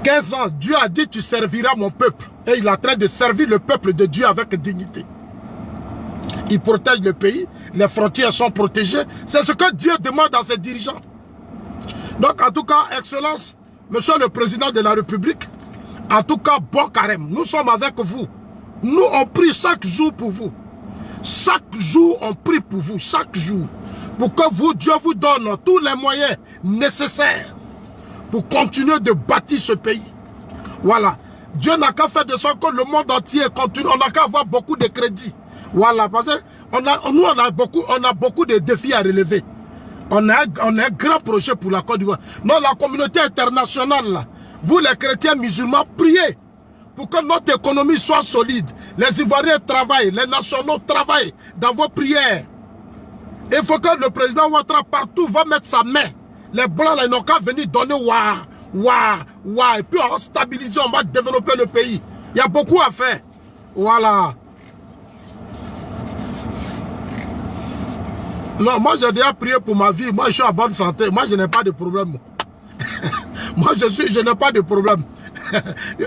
15 ans, Dieu a dit tu serviras mon peuple. Et il est en train de servir le peuple de Dieu avec dignité. Il protège le pays, les frontières sont protégées. C'est ce que Dieu demande à ses dirigeants. Donc en tout cas, Excellence, Monsieur le Président de la République, en tout cas, bon carême, nous sommes avec vous. Nous, on prie chaque jour pour vous. Chaque jour, on prie pour vous, chaque jour. Pour que vous, Dieu vous donne tous les moyens nécessaires pour continuer de bâtir ce pays. Voilà. Dieu n'a qu'à faire de sorte que le monde entier continue. On n'a qu'à avoir beaucoup de crédits. Voilà. Parce que nous, on a beaucoup de défis à relever. On a un grand projet pour la Côte d'Ivoire. Non, la communauté internationale, là, vous les chrétiens musulmans, priez pour que notre économie soit solide. Les Ivoiriens travaillent, les nationaux travaillent dans vos prières. Il faut que le président Ouattara partout va mettre sa main. Les blancs, là, ils n'ont qu'à venir donner ouah. Et puis on va stabiliser, on va développer le pays. Il y a beaucoup à faire. Voilà. Non, moi j'ai déjà prié pour ma vie. Moi je suis en bonne santé. Moi je n'ai pas de problème. Moi je n'ai pas de problème.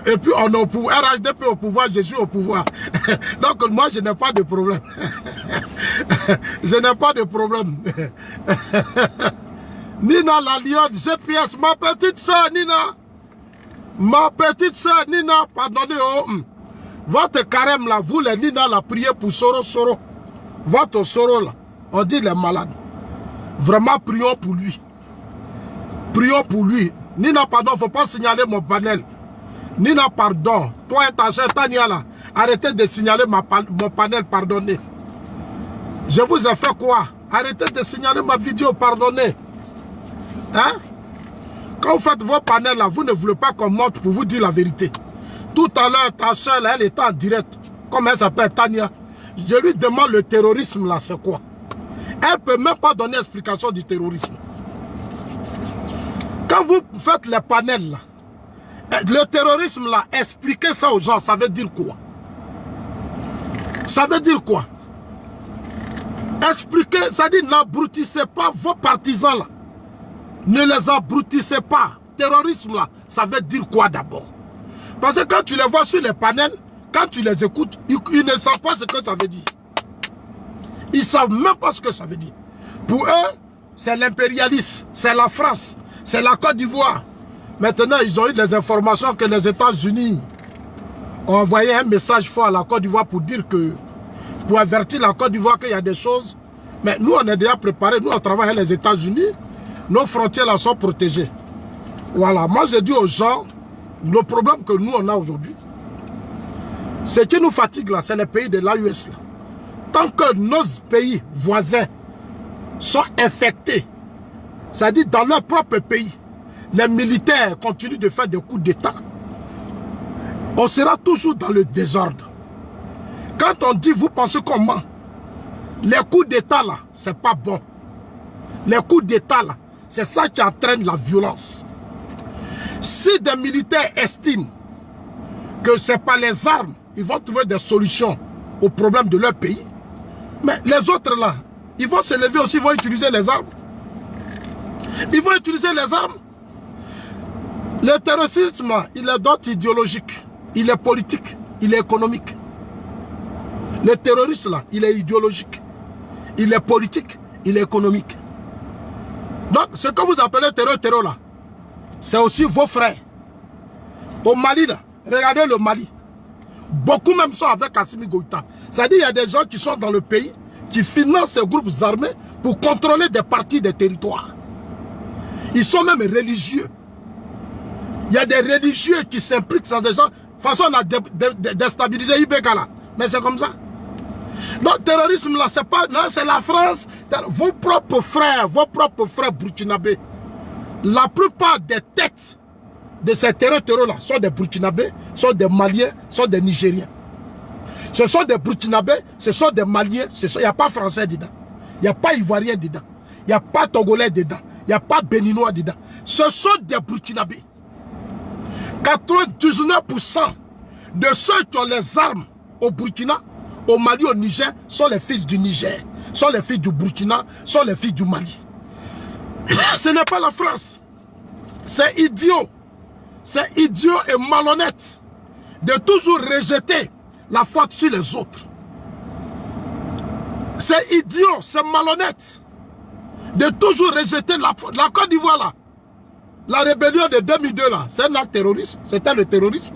Et puis on est au pouvoir. RHDP au pouvoir, je suis au pouvoir. Donc moi je n'ai pas de problème. Je n'ai pas de problème. Nina la lionne, GPS, ma petite soeur Nina. Ma petite soeur Nina, pardonnez, votre carême là, vous les Nina la priez pour Soro. Votre Soro là, on dit les malades. Vraiment prions pour lui. Prions pour lui. Nina, pardon, il ne faut pas signaler mon panel. Nina, pardon. Toi et ta soeur Tania là, arrêtez de signaler mon panel, pardonnez. Je vous ai fait quoi? Arrêtez de signaler ma vidéo, pardonnez. Hein? Quand vous faites vos panels là, vous ne voulez pas qu'on monte pour vous dire la vérité. Tout à l'heure, ta soeur là, elle était en direct. Comme elle s'appelle Tania. Je lui demande le terrorisme là, c'est quoi? Elle ne peut même pas donner explication du terrorisme. Quand vous faites les panels là, le terrorisme là, expliquez ça aux gens, ça veut dire quoi? Ça veut dire quoi? Expliquez, ça dit n'abruitissez pas vos partisans là. Ne les abruitissez pas. Terrorisme là, ça veut dire quoi d'abord? Parce que quand tu les vois sur les panels, quand tu les écoutes, ils ne savent pas ce que ça veut dire. Ils ne savent même pas ce que ça veut dire. Pour eux, c'est l'impérialisme, c'est la France, c'est la Côte d'Ivoire. Maintenant, ils ont eu des informations que les États-Unis ont envoyé un message fort à la Côte d'Ivoire pour dire que, pour avertir la Côte d'Ivoire qu'il y a des choses. Mais nous, on est déjà préparés, nous, on travaille avec les États-Unis. Nos frontières là sont protégées. Voilà, moi je dis aux gens, le problème que nous on a aujourd'hui, ce qui nous fatigue là, c'est les pays de l'AUS. Tant que nos pays voisins sont infectés, c'est-à-dire dans leur propre pays, les militaires continuent de faire des coups d'État, on sera toujours dans le désordre. Quand on dit, vous pensez comment? Les coups d'État là, c'est pas bon. Les coups d'État là, c'est ça qui entraîne la violence. Si des militaires estiment que ce n'est pas les armes, ils vont trouver des solutions aux problèmes de leur pays. Mais les autres là, ils vont se lever aussi, ils vont utiliser les armes. Ils vont utiliser les armes. Le terrorisme, il est d'autres idéologique, il est politique, il est économique. Le terrorisme là, il est idéologique, il est politique, il est économique. Donc, ce que vous appelez terror là, c'est aussi vos frères. Au Mali là, regardez le Mali. Beaucoup même sont avec Assimi Goïta. C'est-à-dire qu'il y a des gens qui sont dans le pays, qui financent ces groupes armés pour contrôler des parties des territoires. Ils sont même religieux. Il y a des religieux qui s'impliquent dans des gens. De toute façon, on a déstabilisé Ibeka là. Mais c'est comme ça. Donc, terrorisme là, c'est pas. Non, c'est la France. Vos propres frères burkinabés. La plupart des têtes de ces terreurs là sont des burkinabés, sont des maliens, sont des nigériens. Ce sont des burkinabés, ce sont des maliens, il n'y a pas français dedans. Il n'y a pas ivoirien dedans. Il n'y a pas togolais dedans. Il n'y a pas béninois dedans. Ce sont des burkinabés. 99% de ceux qui ont les armes au Burkina, au Mali, au Niger, sont les fils du Niger, sont les fils du Burkina, sont les fils du Mali. Ce n'est pas la France. C'est idiot. c'est idiot et malhonnête de toujours rejeter la faute sur les autres. C'est idiot, c'est malhonnête de toujours rejeter la faute. La Côte d'Ivoire là, la rébellion de 2002 là, c'est un acte terroriste, c'était le terrorisme.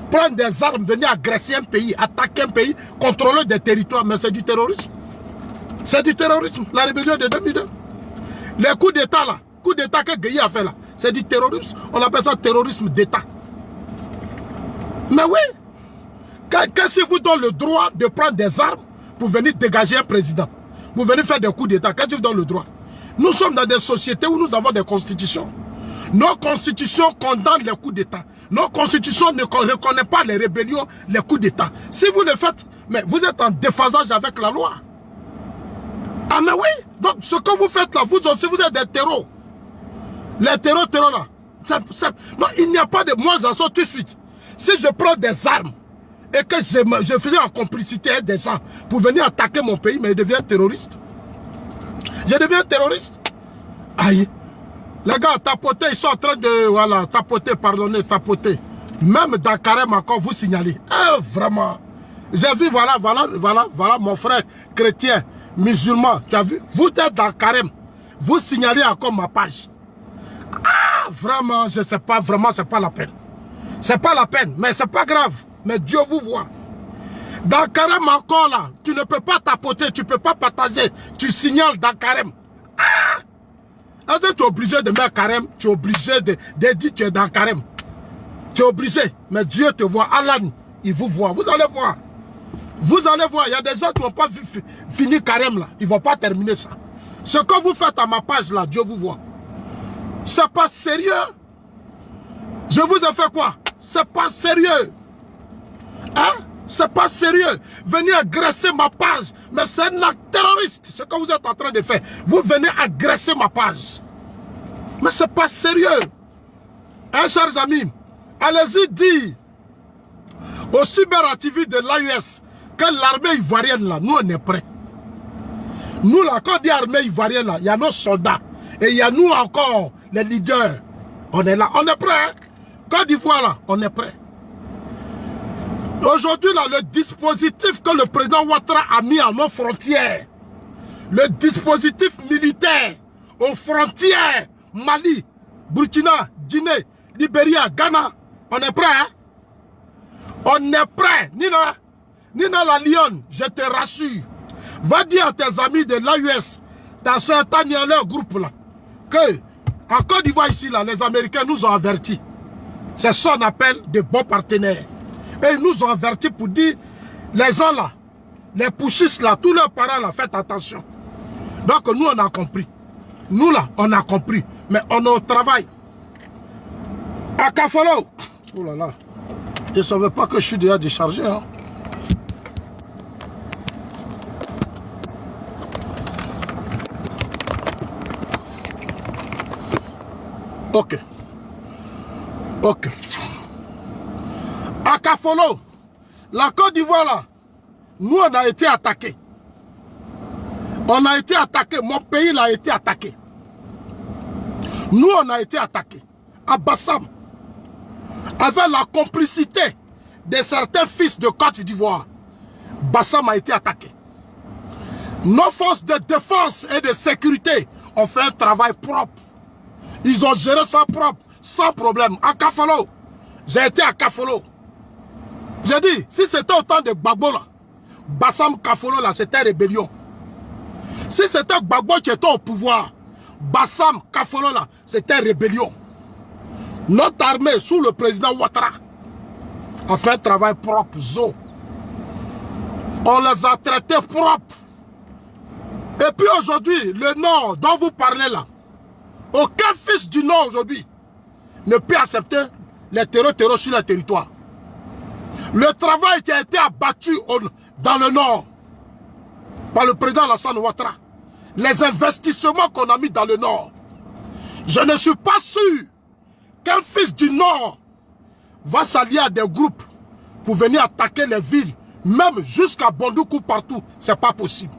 Prendre des armes, venir agresser un pays, attaquer un pays, contrôler des territoires, mais c'est du terrorisme. C'est du terrorisme, la rébellion de 2002. Les coups d'État là, coup d'État que Gueye a fait là, c'est du terrorisme. On appelle ça terrorisme d'État. Mais oui, qu'est-ce qui vous donne le droit de prendre des armes pour venir dégager un président, pour venir faire des coups d'État? Qu'est-ce qui vous donne le droit? Nous sommes dans des sociétés où nous avons des constitutions. Nos constitutions condamnent les coups d'État. Nos constitutions ne reconnaissent pas les rébellions, les coups d'État. Si vous le faites, mais vous êtes en déphasage avec la loi. Ah mais oui, donc ce que vous faites là, vous aussi vous êtes des terreaux. Les terreaux là, non, il n'y a pas de... Moi j'en sors tout de suite. Si je prends des armes et que je faisais en complicité avec des gens pour venir attaquer mon pays, mais je deviens terroriste. Je deviens terroriste. Aïe. Les gars, tapoter, ils sont en train de... Voilà, tapoter, pardonnez, tapoter. Même dans Carême encore, vous signalez. Vraiment. J'ai vu, voilà, mon frère chrétien, musulman, tu as vu? Vous êtes dans Carême. Vous signalez encore ma page. Ah, vraiment, je ne sais pas, vraiment, c'est pas la peine. C'est pas la peine, mais c'est pas grave. Mais Dieu vous voit. Dans Carême encore là, tu ne peux pas tapoter, tu ne peux pas partager. Tu signales dans Carême. Ah! Est-ce que tu es obligé de mettre Carême? Tu es obligé de dire que tu es dans Carême. Tu es obligé. Mais Dieu te voit. Allah, il vous voit. Vous allez voir. Vous allez voir. Il y a des gens qui n'ont pas fini Carême là. Ils ne vont pas terminer ça. Ce que vous faites à ma page là, Dieu vous voit. C'est pas sérieux. Je vous ai fait quoi? C'est pas sérieux. Hein? C'est pas sérieux. Venez agresser ma page. Mais c'est un acte terroriste. Ce que vous êtes en train de faire. Vous venez agresser ma page. Mais c'est pas sérieux. Hein, chers amis? Allez-y dire aux cyberactivistes de l'AUS que l'armée ivoirienne là, nous on est prêts. Nous là, quand on dit armée ivoirienne là, il y a nos soldats. Et il y a nous encore, les leaders. On est là, on est prêts. Hein? Côte d'Ivoire là, on est prêts. Aujourd'hui, là, le dispositif que le président Ouattara a mis à nos frontières, le dispositif militaire aux frontières, Mali, Burkina, Guinée, Libéria, Ghana, on est prêt, hein? On est prêt. Nina la Lyon, je te rassure. Va dire à tes amis de l'AUS, ta soeur Tania, leur groupe là, que en Côte d'Ivoire ici, là, les Américains nous ont avertis. C'est ça qu'on appelle de bons partenaires. Et ils nous ont avertis pour dire, les gens là, les pushistes là, tous leurs parents là, faites attention. Donc nous on a compris. Nous là, on a compris. Mais on est au travail. À Kafolo. Oh là là. Je ne savais pas que je suis déjà déchargé. Hein. Ok. Ok. À Kafolo, la Côte d'Ivoire là, nous on a été attaqués. On a été attaqués. Mon pays là a été attaqué. Nous on a été attaqués. À Bassam. Avec la complicité de certains fils de Côte d'Ivoire. Bassam a été attaqué. Nos forces de défense et de sécurité ont fait un travail propre. Ils ont géré ça propre, sans problème. À Kafolo, j'ai été à Kafolo. J'ai dit, si c'était au temps de Gbagbo là, Bassam Kafolo là, c'était rébellion. Si c'était Gbagbo qui était au pouvoir, Bassam Kafolo là, c'était rébellion. Notre armée, sous le président Ouattara, a fait un travail propre, zo. On les a traités propres. Et puis aujourd'hui, le Nord dont vous parlez là, aucun fils du Nord aujourd'hui ne peut accepter les terreaux sur le territoire. Le travail qui a été abattu dans le Nord par le président Alassane Ouattara, les investissements qu'on a mis dans le Nord, je ne suis pas sûr qu'un fils du Nord va s'allier à des groupes pour venir attaquer les villes, même jusqu'à Bondoukou partout, c'est pas possible.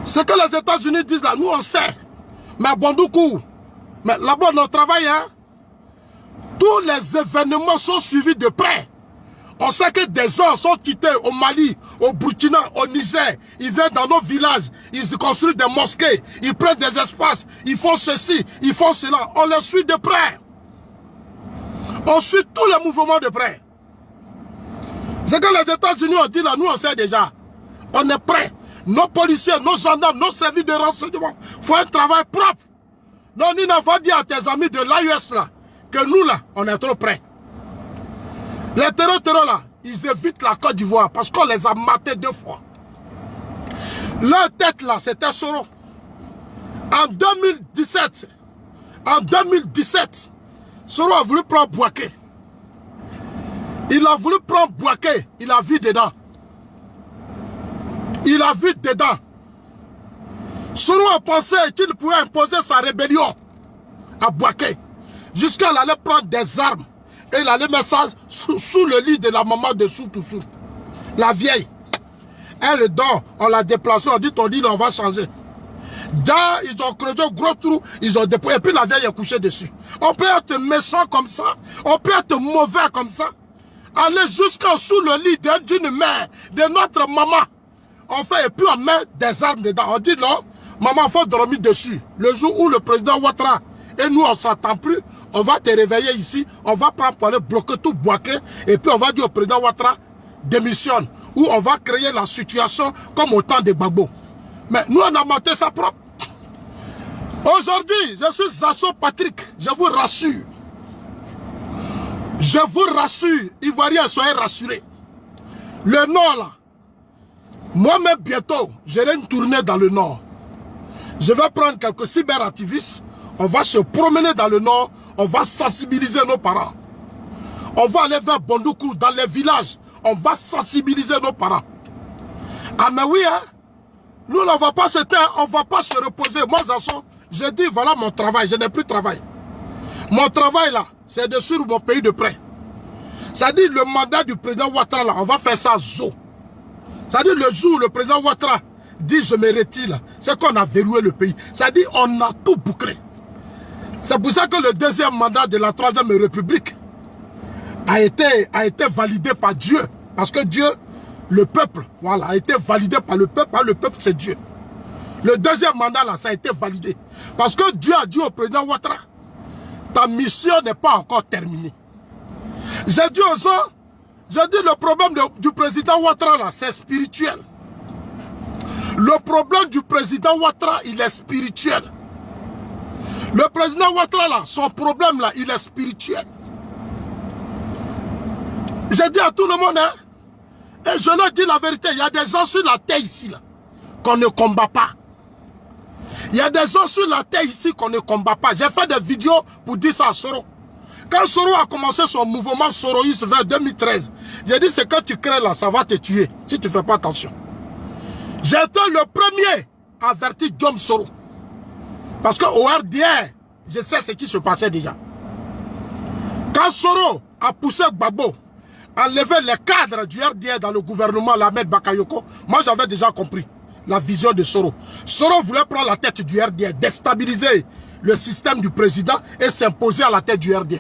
Ce que les États-Unis disent là, nous on sait. Mais à Bondoukou, mais là-bas on travaille, hein. Tous les événements sont suivis de près. On sait que des gens sont quittés au Mali, au Burkina, au Niger. Ils viennent dans nos villages, ils construisent des mosquées, ils prennent des espaces, ils font ceci, ils font cela. On les suit de près. On suit tous les mouvements de près. C'est que les États-Unis ont dit là, nous on sait déjà. On est prêts. Nos policiers, nos gendarmes, nos services de renseignement font un travail propre. Non, nous n'avons pas dit à tes amis de l'AUS là, que nous là, on est trop prêts. Les terreurs là, ils évitent la Côte d'Ivoire parce qu'on les a matés 2 fois. Leur tête là, c'était Soro. En 2017, Soro a voulu prendre Bouaké. Il a voulu prendre Bouaké, il a vu dedans. Il a vu dedans. Soro a pensé qu'il pouvait imposer sa rébellion à Bouaké. Jusqu'à aller prendre des armes. Et il allait mettre ça sous le lit de la maman de Soutoussou. La vieille. Elle dort, on l'a déplacée, on dit ton lit, on va changer. Là, ils ont creusé un gros trou, ils ont déployé, et puis la vieille est couchée dessus. On peut être méchant comme ça, on peut être mauvais comme ça. Aller jusqu'en sous le lit d'une mère, de notre maman. On fait, et puis on met des armes dedans. On dit non, maman, il faut dormir dessus. Le jour où le président Ouattara et nous, on ne s'entend plus, on va te réveiller ici, on va prendre pour aller bloquer tout Bouaké, et puis on va dire au président Ouattara, démissionne, ou on va créer la situation comme au temps de Gbagbo. Mais nous, on a monté ça propre. Aujourd'hui, je suis Zasso Patrick, je vous rassure. Je vous rassure, Ivoiriens, soyez rassurés. Le Nord, là, moi-même, bientôt, j'aurai une tournée dans le Nord. Je vais prendre quelques cyberactivistes. On va se promener dans le Nord. On va sensibiliser nos parents. On va aller vers Bondoukou, dans les villages. On va sensibiliser nos parents. Ah mais oui, hein? Nous, on ne va pas se taire, on ne va pas se reposer. Moi, Zasso, je dis, voilà mon travail. Je n'ai plus de travail. Mon travail, là, c'est de suivre mon pays de près. C'est-à-dire, le mandat du président Ouattara, là, on va faire ça zo. C'est-à-dire, le jour où le président Ouattara dit je me retire, c'est qu'on a verrouillé le pays. C'est-à-dire, on a tout bouclé. C'est pour ça que le deuxième mandat de la Troisième République a été validé par Dieu. Parce que Dieu, le peuple, voilà, a été validé par le peuple. Le peuple, c'est Dieu. Le deuxième mandat, là, ça a été validé. Parce que Dieu a dit au président Ouattara, ta mission n'est pas encore terminée. J'ai dit aux gens, j'ai dit le problème du président Ouattara, là, c'est spirituel. Le problème du président Ouattara, il est spirituel. Le président Ouattara, là, son problème, là, il est spirituel. J'ai dit à tout le monde, hein, et je leur dis la vérité, il y a des gens sur la terre ici, là, qu'on ne combat pas. Il y a des gens sur la terre ici qu'on ne combat pas. J'ai fait des vidéos pour dire ça à Soro. Quand Soro a commencé son mouvement soroïste vers 2013, j'ai dit ce que tu crées là, ça va te tuer si tu ne fais pas attention. J'étais le premier à avertir John Soro. Parce qu'au RDR, je sais ce qui se passait déjà. Quand Soro a poussé Gbagbo, enlever les cadres du RDR dans le gouvernement, l'Ahmed Bakayoko, moi j'avais déjà compris la vision de Soro. Soro voulait prendre la tête du RDR, déstabiliser le système du président et s'imposer à la tête du RDR.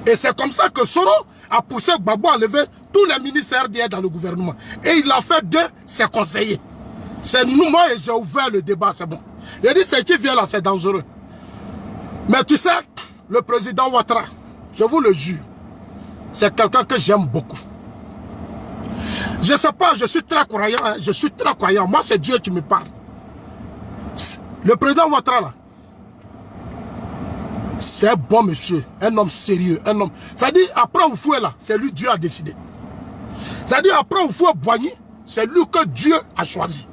Et c'est comme ça que Soro a poussé Gbagbo à enlever tous les ministres RDR dans le gouvernement. Et il l'a fait de ses conseillers. C'est nous, moi, et j'ai ouvert le débat, c'est bon. J'ai dit, ce qui vient là, c'est dangereux. Mais tu sais, le président Ouattara, je vous le jure, c'est quelqu'un que j'aime beaucoup. Je ne sais pas, je suis très croyant, hein, je suis très croyant. Moi, c'est Dieu qui me parle. Le président Ouattara, là, c'est un bon monsieur, un homme sérieux, un homme... C'est-à-dire, après Oufoué, là, c'est lui Dieu a décidé. C'est-à-dire, après Oufoué Boigny, c'est lui que Dieu a choisi.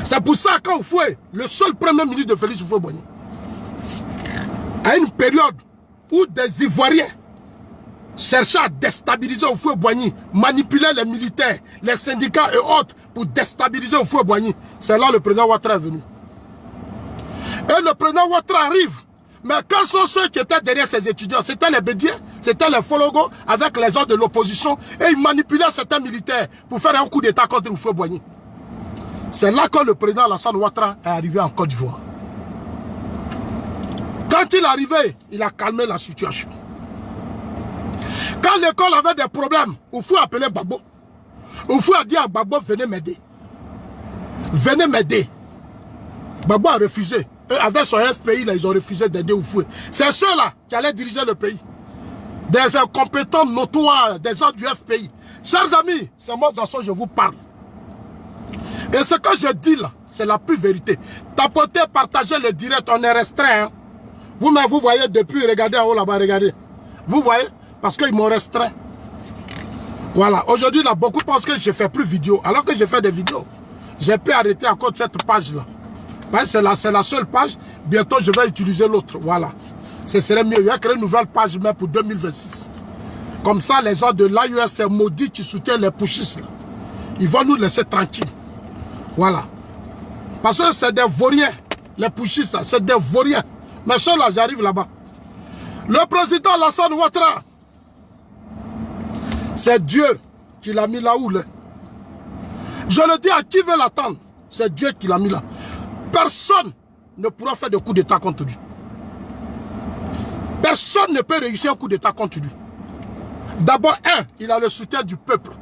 C'est pour ça quand Oufoué, le seul premier ministre de Félix Oufoué Boigny, à une période où des Ivoiriens cherchaient à déstabiliser Oufoué Boigny, manipuler les militaires, les syndicats et autres pour déstabiliser Oufoué Boigny, c'est là le président Ouattara est venu. Et le président Ouattara arrive. Mais quels sont ceux qui étaient derrière ces étudiants? C'était les Bédiens, c'était les Fologos avec les gens de l'opposition. Et ils manipulaient certains militaires pour faire un coup d'état contre Oufoué Boigny. C'est là que le président Alassane Ouattara est arrivé en Côte d'Ivoire. Quand il est arrivé, il a calmé la situation. Quand l'école avait des problèmes, Oufou a appelé Gbagbo. Oufou a dit à Gbagbo, venez m'aider. Venez m'aider. Gbagbo a refusé. Et avec son FPI, là, ils ont refusé d'aider Oufou. C'est ceux-là qui allaient diriger le pays. Des incompétents notoires, des gens du FPI. Chers amis, c'est moi Zasso, je vous parle. Et ce que je dis là, c'est la pure vérité. Tapotez, partagez le direct, on est restreint. Hein. Vous-même, vous voyez depuis, regardez en haut là-bas, regardez. Vous voyez, parce qu'ils m'ont restreint. Voilà, aujourd'hui là, beaucoup pensent que je ne fais plus vidéo, alors que je fais des vidéos. J'ai pu arrêter à cause de cette page-là. C'est la seule page, bientôt je vais utiliser l'autre, voilà. Ce serait mieux, il y a créé une nouvelle page même pour 2026. Comme ça, les gens de l'AUS maudits qui soutiennent les pushistes, là, ils vont nous laisser tranquilles. Voilà. Parce que c'est des vauriens, les pushistes, c'est des vauriens. Mais ceux-là, j'arrive là-bas. Le président Alassane Ouattara, c'est Dieu qui l'a mis là où il est. Je le dis à qui veut l'attendre, c'est Dieu qui l'a mis là. Personne ne pourra faire de coup d'état contre lui. Personne ne peut réussir un coup d'état contre lui. D'abord, il a le soutien du peuple.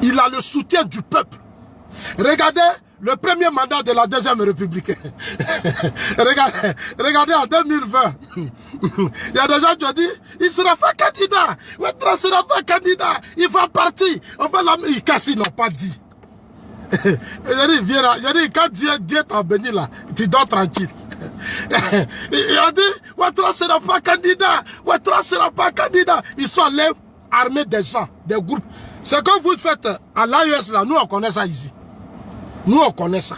Il a le soutien du peuple. Regardez le premier mandat de la Deuxième République. regardez en 2020. Il y a des gens qui ont dit, il sera fait candidat. Ouattara sera fait candidat. Il va partir. On va l'amener. Ils n'ont pas dit. Il dit, quand Dieu t'a béni là, tu dors tranquille. Il a dit, Ouattara sera pas candidat. Ouattara sera pas candidat. Ils sont allés armer des gens, des groupes. Ce que vous faites à l'AES là, nous on connaît ça ici. Nous on connaît ça.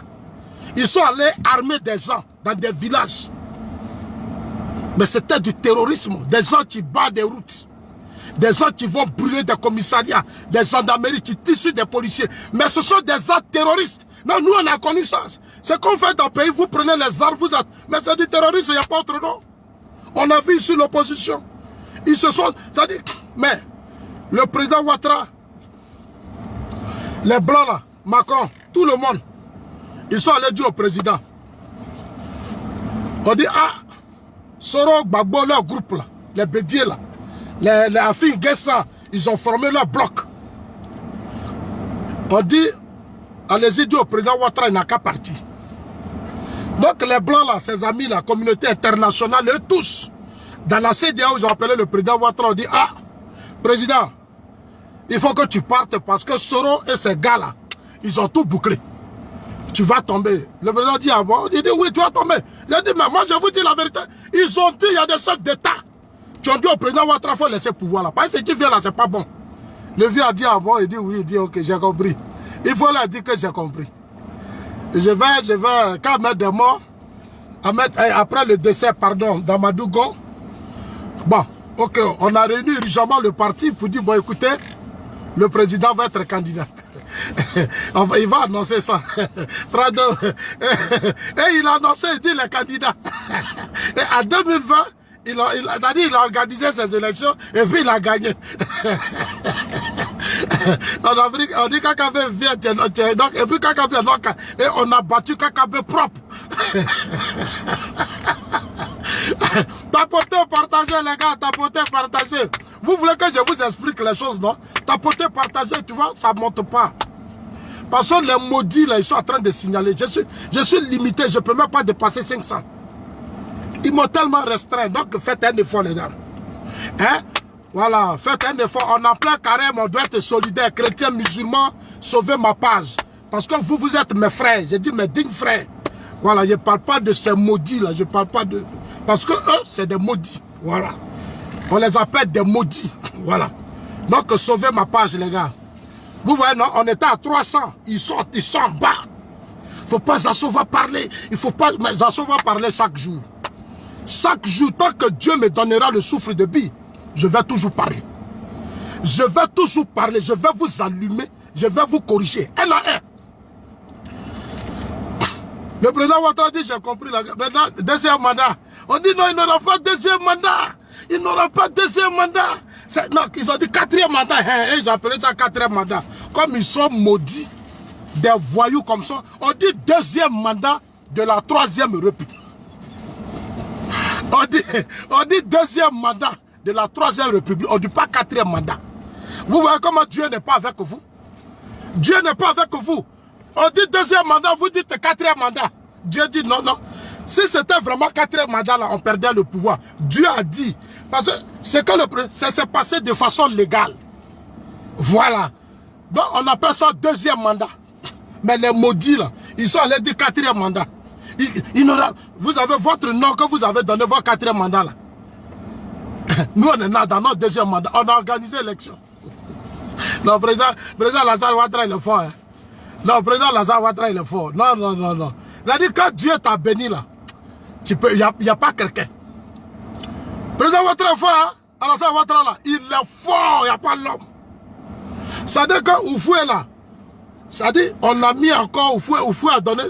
Ils sont allés armer des gens dans des villages. Mais c'était du terrorisme. Des gens qui battent des routes. Des gens qui vont brûler des commissariats, des gendarmeries qui tissent des policiers. Mais ce sont des actes terroristes. Non, nous on a connu ça. C'est qu'on fait dans le pays, vous prenez les armes, vous êtes... Mais c'est du terrorisme, il n'y a pas autre nom. On a vu ici l'opposition. Ils se sont... C'est-à-dire... Mais le président Ouattara, les blancs là, Macron, tout le monde, ils sont allés dire au président. On dit, ah, Soro, Gbagbo, leur groupe là, les bédiers là, les Afin Guessa, ils ont formé leur bloc. On dit, allez-y dire au président Ouattara, il n'a qu'à partir. Donc les blancs là, ses amis, la communauté internationale, eux tous, dans la CEDEAO, ils ont appelé le président Ouattara, on dit, ah, président, il faut que tu partes parce que Soro et ces gars là, ils ont tout bouclé. Tu vas tomber. Le président dit, ah bon? Il dit, oui, tu vas tomber. Il a dit, mais moi je vous dis la vérité. Ils ont dit, il y a des chefs d'État qui ont dit au président Ouattara, il faut laisser le pouvoir là. Parce que ce qui vient là, c'est pas bon. Le vieux a dit, ah bon? Il dit, oui, il dit, ok, j'ai compris. Il faut leur dire que j'ai compris. Je vais, quand mettre des morts, après le décès, pardon, d'Amadougo, bon, ok, on a réuni urgemment le parti pour dire, bon, écoutez, le président va être candidat. Il va annoncer ça. Et il a annoncé, il dit les candidats. Et en 2020, il a organisé ses élections et puis il a gagné. On dit Kakabe vient, donc, et puis Kakabe et on a battu Kakabe propre. Tapotez, partagez les gars, tapotez, partagez. Vous voulez que je vous explique les choses, non? Tapotez, partagez, tu vois, ça ne monte pas. Parce que les maudits, là, ils sont en train de signaler. Je suis limité, je ne peux même pas dépasser 500. Ils m'ont tellement restreint, donc faites un effort, les gars. Hein? Voilà, faites un effort. On est en plein carême, on doit être solidaire. Chrétiens, musulmans, sauvez ma page. Parce que vous êtes mes frères. J'ai dit mes dignes frères. Voilà, je ne parle pas de ces maudits, là. Je ne parle pas de... Parce que eux, c'est des maudits. Voilà. On les appelle des maudits. Voilà. Donc, sauvez ma page, les gars. Vous voyez, non, on était à 300. Ils sont en bas. Il ne faut pas, Zasso va parler. Il ne faut pas, mais Zasso va parler chaque jour. Chaque jour, tant que Dieu me donnera le souffle de vie, je vais toujours parler. Je vais toujours parler. Je vais vous allumer. Je vais vous corriger. Un à un. Le président Ouattara dit, j'ai compris. Maintenant, deuxième mandat. On dit, non, il n'aura pas deuxième mandat. Il n'aura pas deuxième mandat. Non, ils ont dit quatrième mandat. Hey, j'ai appelé ça quatrième mandat. Comme ils sont maudits, des voyous comme ça, on dit deuxième mandat de la troisième république. On dit deuxième mandat de la 3e République. On ne dit pas 4e mandat. Vous voyez comment Dieu n'est pas avec vous? Dieu n'est pas avec vous. On dit 2e mandat, vous dites 4e mandat. Dieu dit non, non. Si c'était vraiment 4e mandat, là, on perdait le pouvoir. Dieu a dit. Parce que c'est que ça s'est passé de façon légale. Voilà. Donc on appelle ça 2e mandat. Mais les maudits là, ils sont allés dire 4e mandat. Vous avez votre nom que vous avez donné votre 4e mandat là. Nous on est là dans notre 2e mandat. On a organisé l'élection. Non, président Lazare Ouattara il est fort. Hein. Non, président Lazare Ouattara il est fort. Non, non, non, non. C'est-à-dire quand Dieu t'a béni là, il n'y a pas quelqu'un. Président Ouattara est fort. Hein? Lazare Ouattara là, il est fort, il n'y a pas l'homme. C'est-à-dire que Oufoué là, c'est-à-dire on a mis encore Oufoué a donné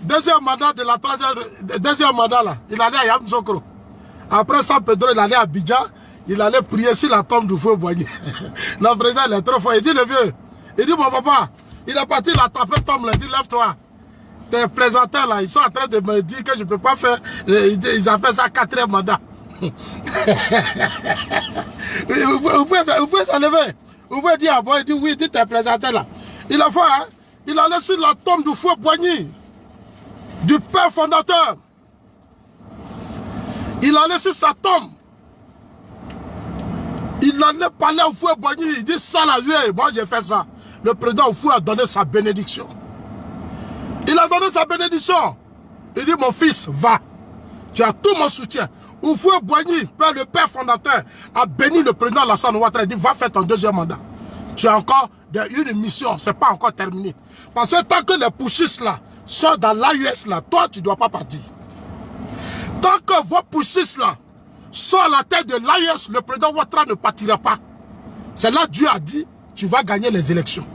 2e mandat de la 3e, 2e mandat là, il allait à Yamoussoukro. Après San Pedro, il allait à Abidjan, il allait prier sur la tombe d'Oufoué Boigny. Le président il est trop fort, il dit le vieux, il dit mon papa, il est parti, il a tapé tombe, il dit lève-toi. Tes plaisanteurs là, ils sont en train de me dire que je ne peux pas faire, ils ont fait ça 4e mandat. Vous pouvez s'enlever. Vous pouvez dire, ah bon, il dit oui, il dit tes plaisanteurs là. Il a fait, hein, il allait sur la tombe du fou Boigny, du père fondateur. Il allait sur sa tombe. Il allait parler au fou Boigny. Il dit ça là, oui, moi j'ai fait ça. Le président Oufou a donné sa bénédiction. Il a donné sa bénédiction. Il dit, mon fils, va. Tu as tout mon soutien. Oufou Boigny, le père fondateur, a béni le président Alassane Ouattara. Il dit, va faire ton 2e mandat. Tu as encore une mission, ce n'est pas encore terminé. Parce que tant que les pushistes là sont dans l'AUS là, toi tu ne dois pas partir. Tant que vos pushistes là sont à la tête de l'AUS, le président Ouattara ne partira pas. C'est là que Dieu a dit, tu vas gagner les élections.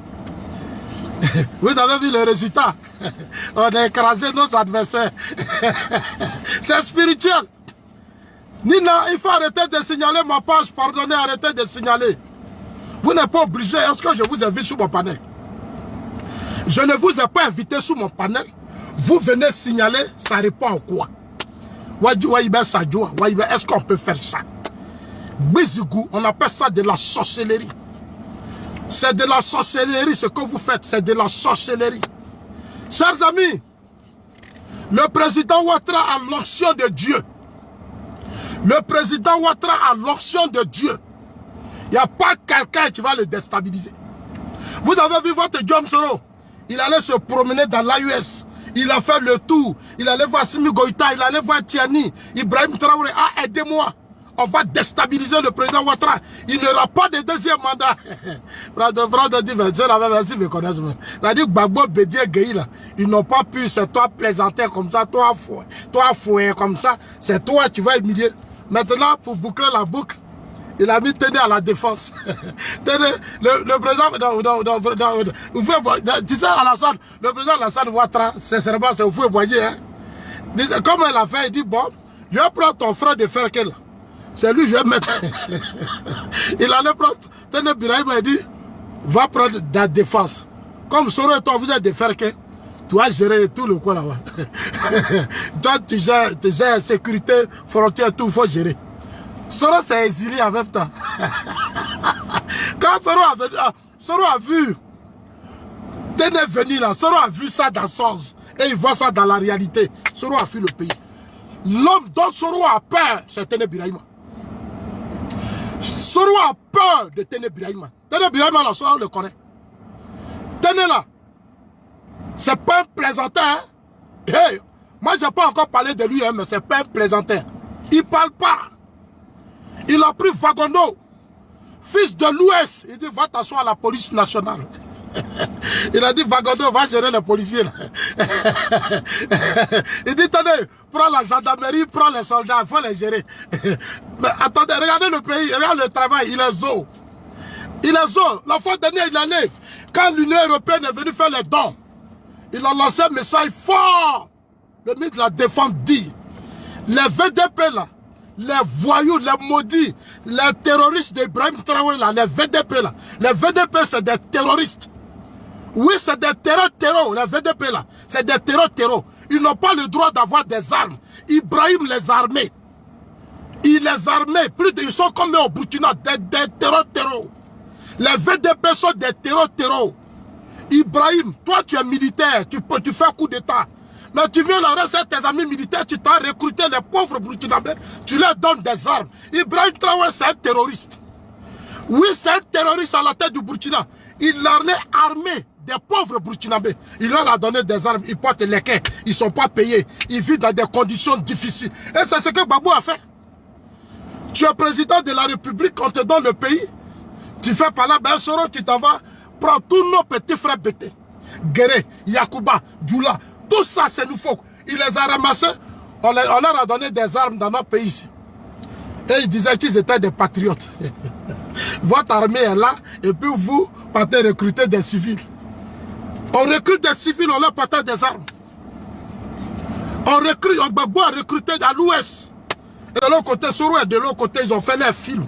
Vous avez vu le résultat. On a écrasé nos adversaires. C'est spirituel. Nina, il faut arrêter de signaler ma page. Pardonnez, arrêtez de signaler. Vous n'êtes pas obligé. Est-ce que je vous invite sur mon panel? Je ne vous ai pas invité sur mon panel. Vous venez signaler, ça répond en quoi? Est-ce qu'on peut faire ça? Bizigou, on appelle ça de la sorcellerie. C'est de la sorcellerie ce que vous faites. C'est de la sorcellerie. Chers amis, le président Ouattara a l'onction de Dieu. Le président Ouattara a l'onction de Dieu. Il n'y a pas quelqu'un qui va le déstabiliser. Vous avez vu votre Diom Soro. Il allait se promener dans l'AUS. Il a fait le tour. Il allait voir Simi Goïta. Il allait voir Tiani. Ibrahim Traoré. Ah, aidez-moi. On va déstabiliser le président Ouattara. Il n'y aura pas de 2e mandat. Frère dit, merci de me connaître. C'est-à-dire que Gbagbo, Bédié, Gueye, là, ils n'ont pas pu, c'est toi plaisanter comme ça, toi fouet comme ça. C'est toi qui vas humilier. Maintenant, pour boucler la boucle, il a mis Téné à la défense. Téné, le président, tu sais, Alassane, le président Alassane Ouattara, sincèrement, c'est au fou et boyer. Hein. Comme elle a fait, il dit, bon, je vais prendre ton frère de Ferkel. C'est lui, je vais mettre. Il allait prendre. Téné Birahim a dit, va prendre la défense. Comme Soro et toi, vous êtes des Ferkel. Tu vas gérer tout le coin là-bas. Toi, tu gères sécurité, frontière, tout, il faut gérer. Soro s'est exilé en même temps. Quand Soro a vu Téné venir là, Soro a vu ça dans Sons. Et il voit ça dans la réalité. Soro a fui le pays. L'homme dont Soro a peur, c'est Téné Birahim. Soro a peur de Téné Birahim. Téné Birahim, là, Soro le connaît. Téné là, c'est pas un plaisantin. Hein? Hey, moi, je n'ai pas encore parlé de lui, hein, mais c'est pas un plaisantin. Il ne parle pas. Il a pris Vagondo, fils de l'Ouest. Il dit, va t'asseoir à la police nationale. Il a dit, Vagondo, va gérer les policiers. Là. Il dit, tenez, prends la gendarmerie, prends les soldats, il faut les gérer. Mais attendez, regardez le pays, regardez le travail, il est zo. Il est zo. La fois dernière, il allait, quand l'Union européenne est venue faire les dons, il a lancé un message fort. Le ministre de la Défense dit, les VDP là, les voyous, les maudits, les terroristes d'Ibrahim Traoré là, les VDP là, les VDP c'est des terroristes. Oui, c'est des terrors, les VDP là, c'est des terrors. Ils n'ont pas le droit d'avoir des armes. Ibrahim les armés. Il les armait. Ils sont comme au Burkina, des terreaux. Les VDP sont des terreaux. Ibrahim, toi tu es militaire, tu fais un coup d'état. Mais tu viens leur rester tes amis militaires, tu t'as recruté les pauvres burkinabés, tu leur donnes des armes. Ibrahim Traoré, c'est un terroriste. Oui, c'est un terroriste à la tête du Burkina. Il leur a armé des pauvres burkinabés. Il leur a donné des armes, ils portent les quais, ils ne sont pas payés. Ils vivent dans des conditions difficiles. Et c'est ce que Babou a fait. Tu es président de la République, on te donne le pays. Tu fais par là, ben Soro, tu t'en vas, prends tous nos petits frères bêtés. Guéré, Yakuba, Djoula, tout ça c'est nous faut. Il les a ramassés, on leur a donné des armes dans notre pays ici. Et ils disaient qu'ils étaient des patriotes. Votre armée est là, et puis vous partez recruter des civils. On recrute des civils, on leur partage des armes. On recrute, on doit recruter à l'ouest. Et de l'autre côté, Soro et de l'autre côté, ils ont fait leurs films.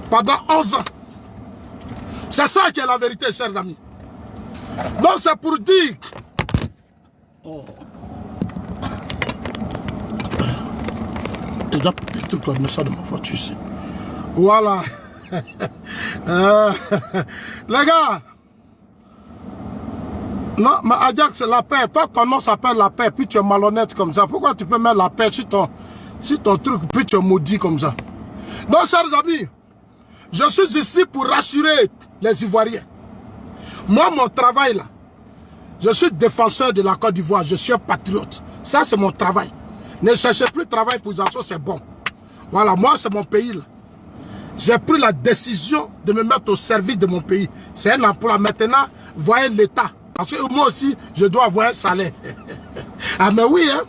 Pendant 11 ans. C'est ça qui est la vérité, chers amis. Donc c'est pour dire... Oh. Il y a des trucs comme ça dans ma voiture ici. Voilà. Les gars. Non, mais Ajax, c'est la paix. Toi, ton nom s'appelle la paix, puis tu es malhonnête comme ça. Pourquoi tu peux mettre la paix sur ton truc, puis tu es maudit comme ça? Donc, chers amis, je suis ici pour rassurer les Ivoiriens. Moi, mon travail là, je suis défenseur de la Côte d'Ivoire, je suis un patriote. Ça, c'est mon travail. Ne cherchez plus de travail pour Zasso, c'est bon. Voilà, moi, c'est mon pays là. J'ai pris la décision de me mettre au service de mon pays. C'est un emploi. Maintenant, voyez l'État. Parce que moi aussi, je dois avoir un salaire. Ah mais oui, hein.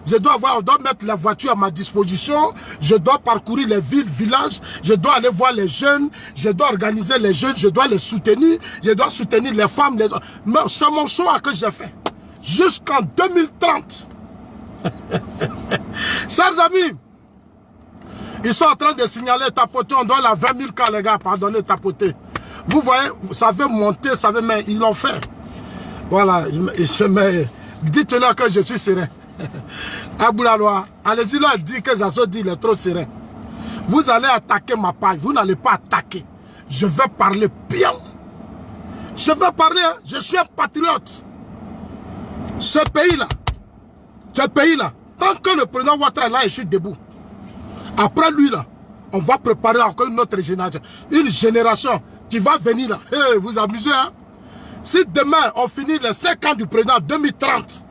Je dois mettre la voiture à ma disposition. Je dois parcourir les villes, villages. Je dois aller voir les jeunes. Je dois organiser les jeunes. Je dois les soutenir. Je dois soutenir les femmes. Mais c'est mon choix que j'ai fait. Jusqu'en 2030. Chers amis, ils sont en train de signaler tapoter. On doit la 20 000 cas, les gars. Pardonnez, tapoter. Vous voyez, ça veut monter, ça veut... Mais ils l'ont fait. Voilà. Dites-leur que je suis serein. Aboulaloa, allez-y là, dit que Zazo dit il est trop serein. Vous allez attaquer ma page, vous n'allez pas attaquer. Je vais parler bien. Je vais parler, hein? Je suis un patriote. Ce pays-là, tant que le président Ouattara là, je suis debout. Après lui là, on va préparer encore une autre génération. Une génération qui va venir là. Hey, vous amusez, hein? Si demain on finit les 5 ans du président 2030,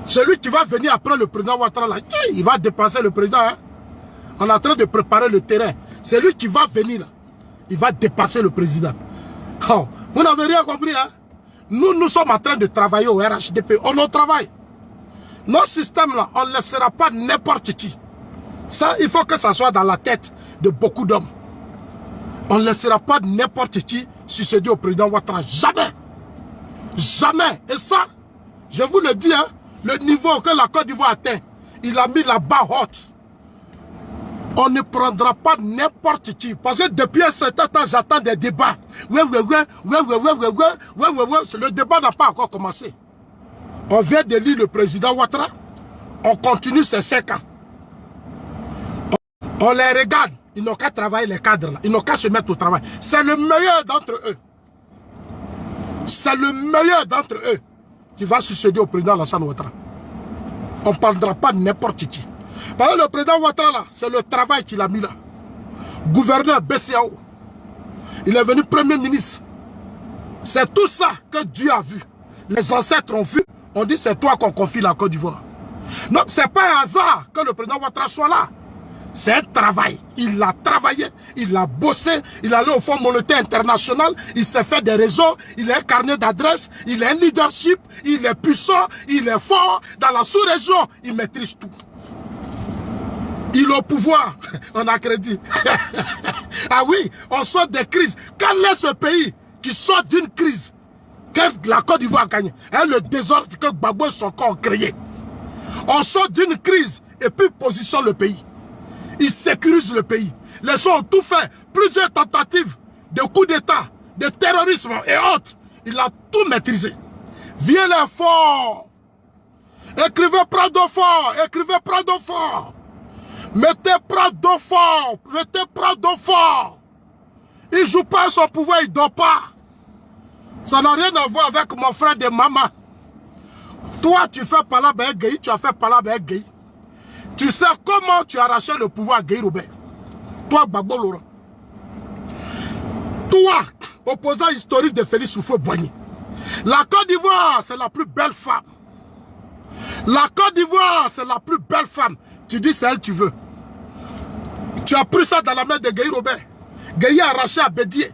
celui qui va venir après le président Ouattara, là, il va dépasser le président. Hein? On est en train de préparer le terrain. C'est lui qui va venir là. Il va dépasser le président. Oh, vous n'avez rien compris. Hein? Nous sommes en train de travailler au RHDP. On travaille. Notre système là, on ne laissera pas n'importe qui. Ça, il faut que ça soit dans la tête de beaucoup d'hommes. On ne laissera pas n'importe qui succéder au président Ouattara. Jamais. Jamais. Et ça, je vous le dis, hein, le niveau que la Côte d'Ivoire atteint, il a mis la barre haute. On ne prendra pas n'importe qui. Parce que depuis un certain temps, j'attends des débats. Le débat n'a pas encore commencé. On vient d'élire le président Ouattara. On continue ces 5 ans. On les regarde. Ils n'ont qu'à travailler les cadres là. Ils n'ont qu'à se mettre au travail. C'est le meilleur d'entre eux. C'est le meilleur d'entre eux qui va succéder au président Alassane Ouattara. On ne parlera pas de n'importe qui. Parce que le président Ouattara là, c'est le travail qu'il a mis là. Gouverneur BCAO. Il est venu premier ministre. C'est tout ça que Dieu a vu. Les ancêtres ont vu. On dit c'est toi qu'on confie la Côte d'Ivoire. Donc c'est pas un hasard que le président Ouattara soit là. C'est un travail. Il a travaillé, il a bossé, il est allé au Fonds monétaire international, il s'est fait des réseaux, il a un carnet d'adresses, il a un leadership, il est puissant, il est fort. Dans la sous-région, il maîtrise tout. Il est au pouvoir, on a crédit. Ah oui, on sort des crises. Quel est ce pays qui sort d'une crise que la Côte d'Ivoire a gagné? Et le désordre que Gbagbo et son camp ont créé. On sort d'une crise et puis positionne le pays. Il sécurise le pays. Les gens ont tout fait. Plusieurs tentatives de coups d'État, de terrorisme et autres. Il a tout maîtrisé. Viens fort. Écrivez Prado fort. Écrivez Prado fort. Mettez Prado fort. Mettez Prado fort. Il ne joue pas son pouvoir, il ne dort pas. Ça n'a rien à voir avec mon frère de maman. Toi, tu fais par là, ben Gueye, tu as fait par là, ben Gueye. Tu sais comment tu as arraché le pouvoir à Gueye Robert. Toi, Gbagbo Laurent. Toi, opposant historique de Félix Houphouët-Boigny. La Côte d'Ivoire, c'est la plus belle femme. La Côte d'Ivoire, c'est la plus belle femme. Tu dis c'est elle que tu veux. Tu as pris ça dans la main de Gueye Robert. Gueye a arraché à Bédier.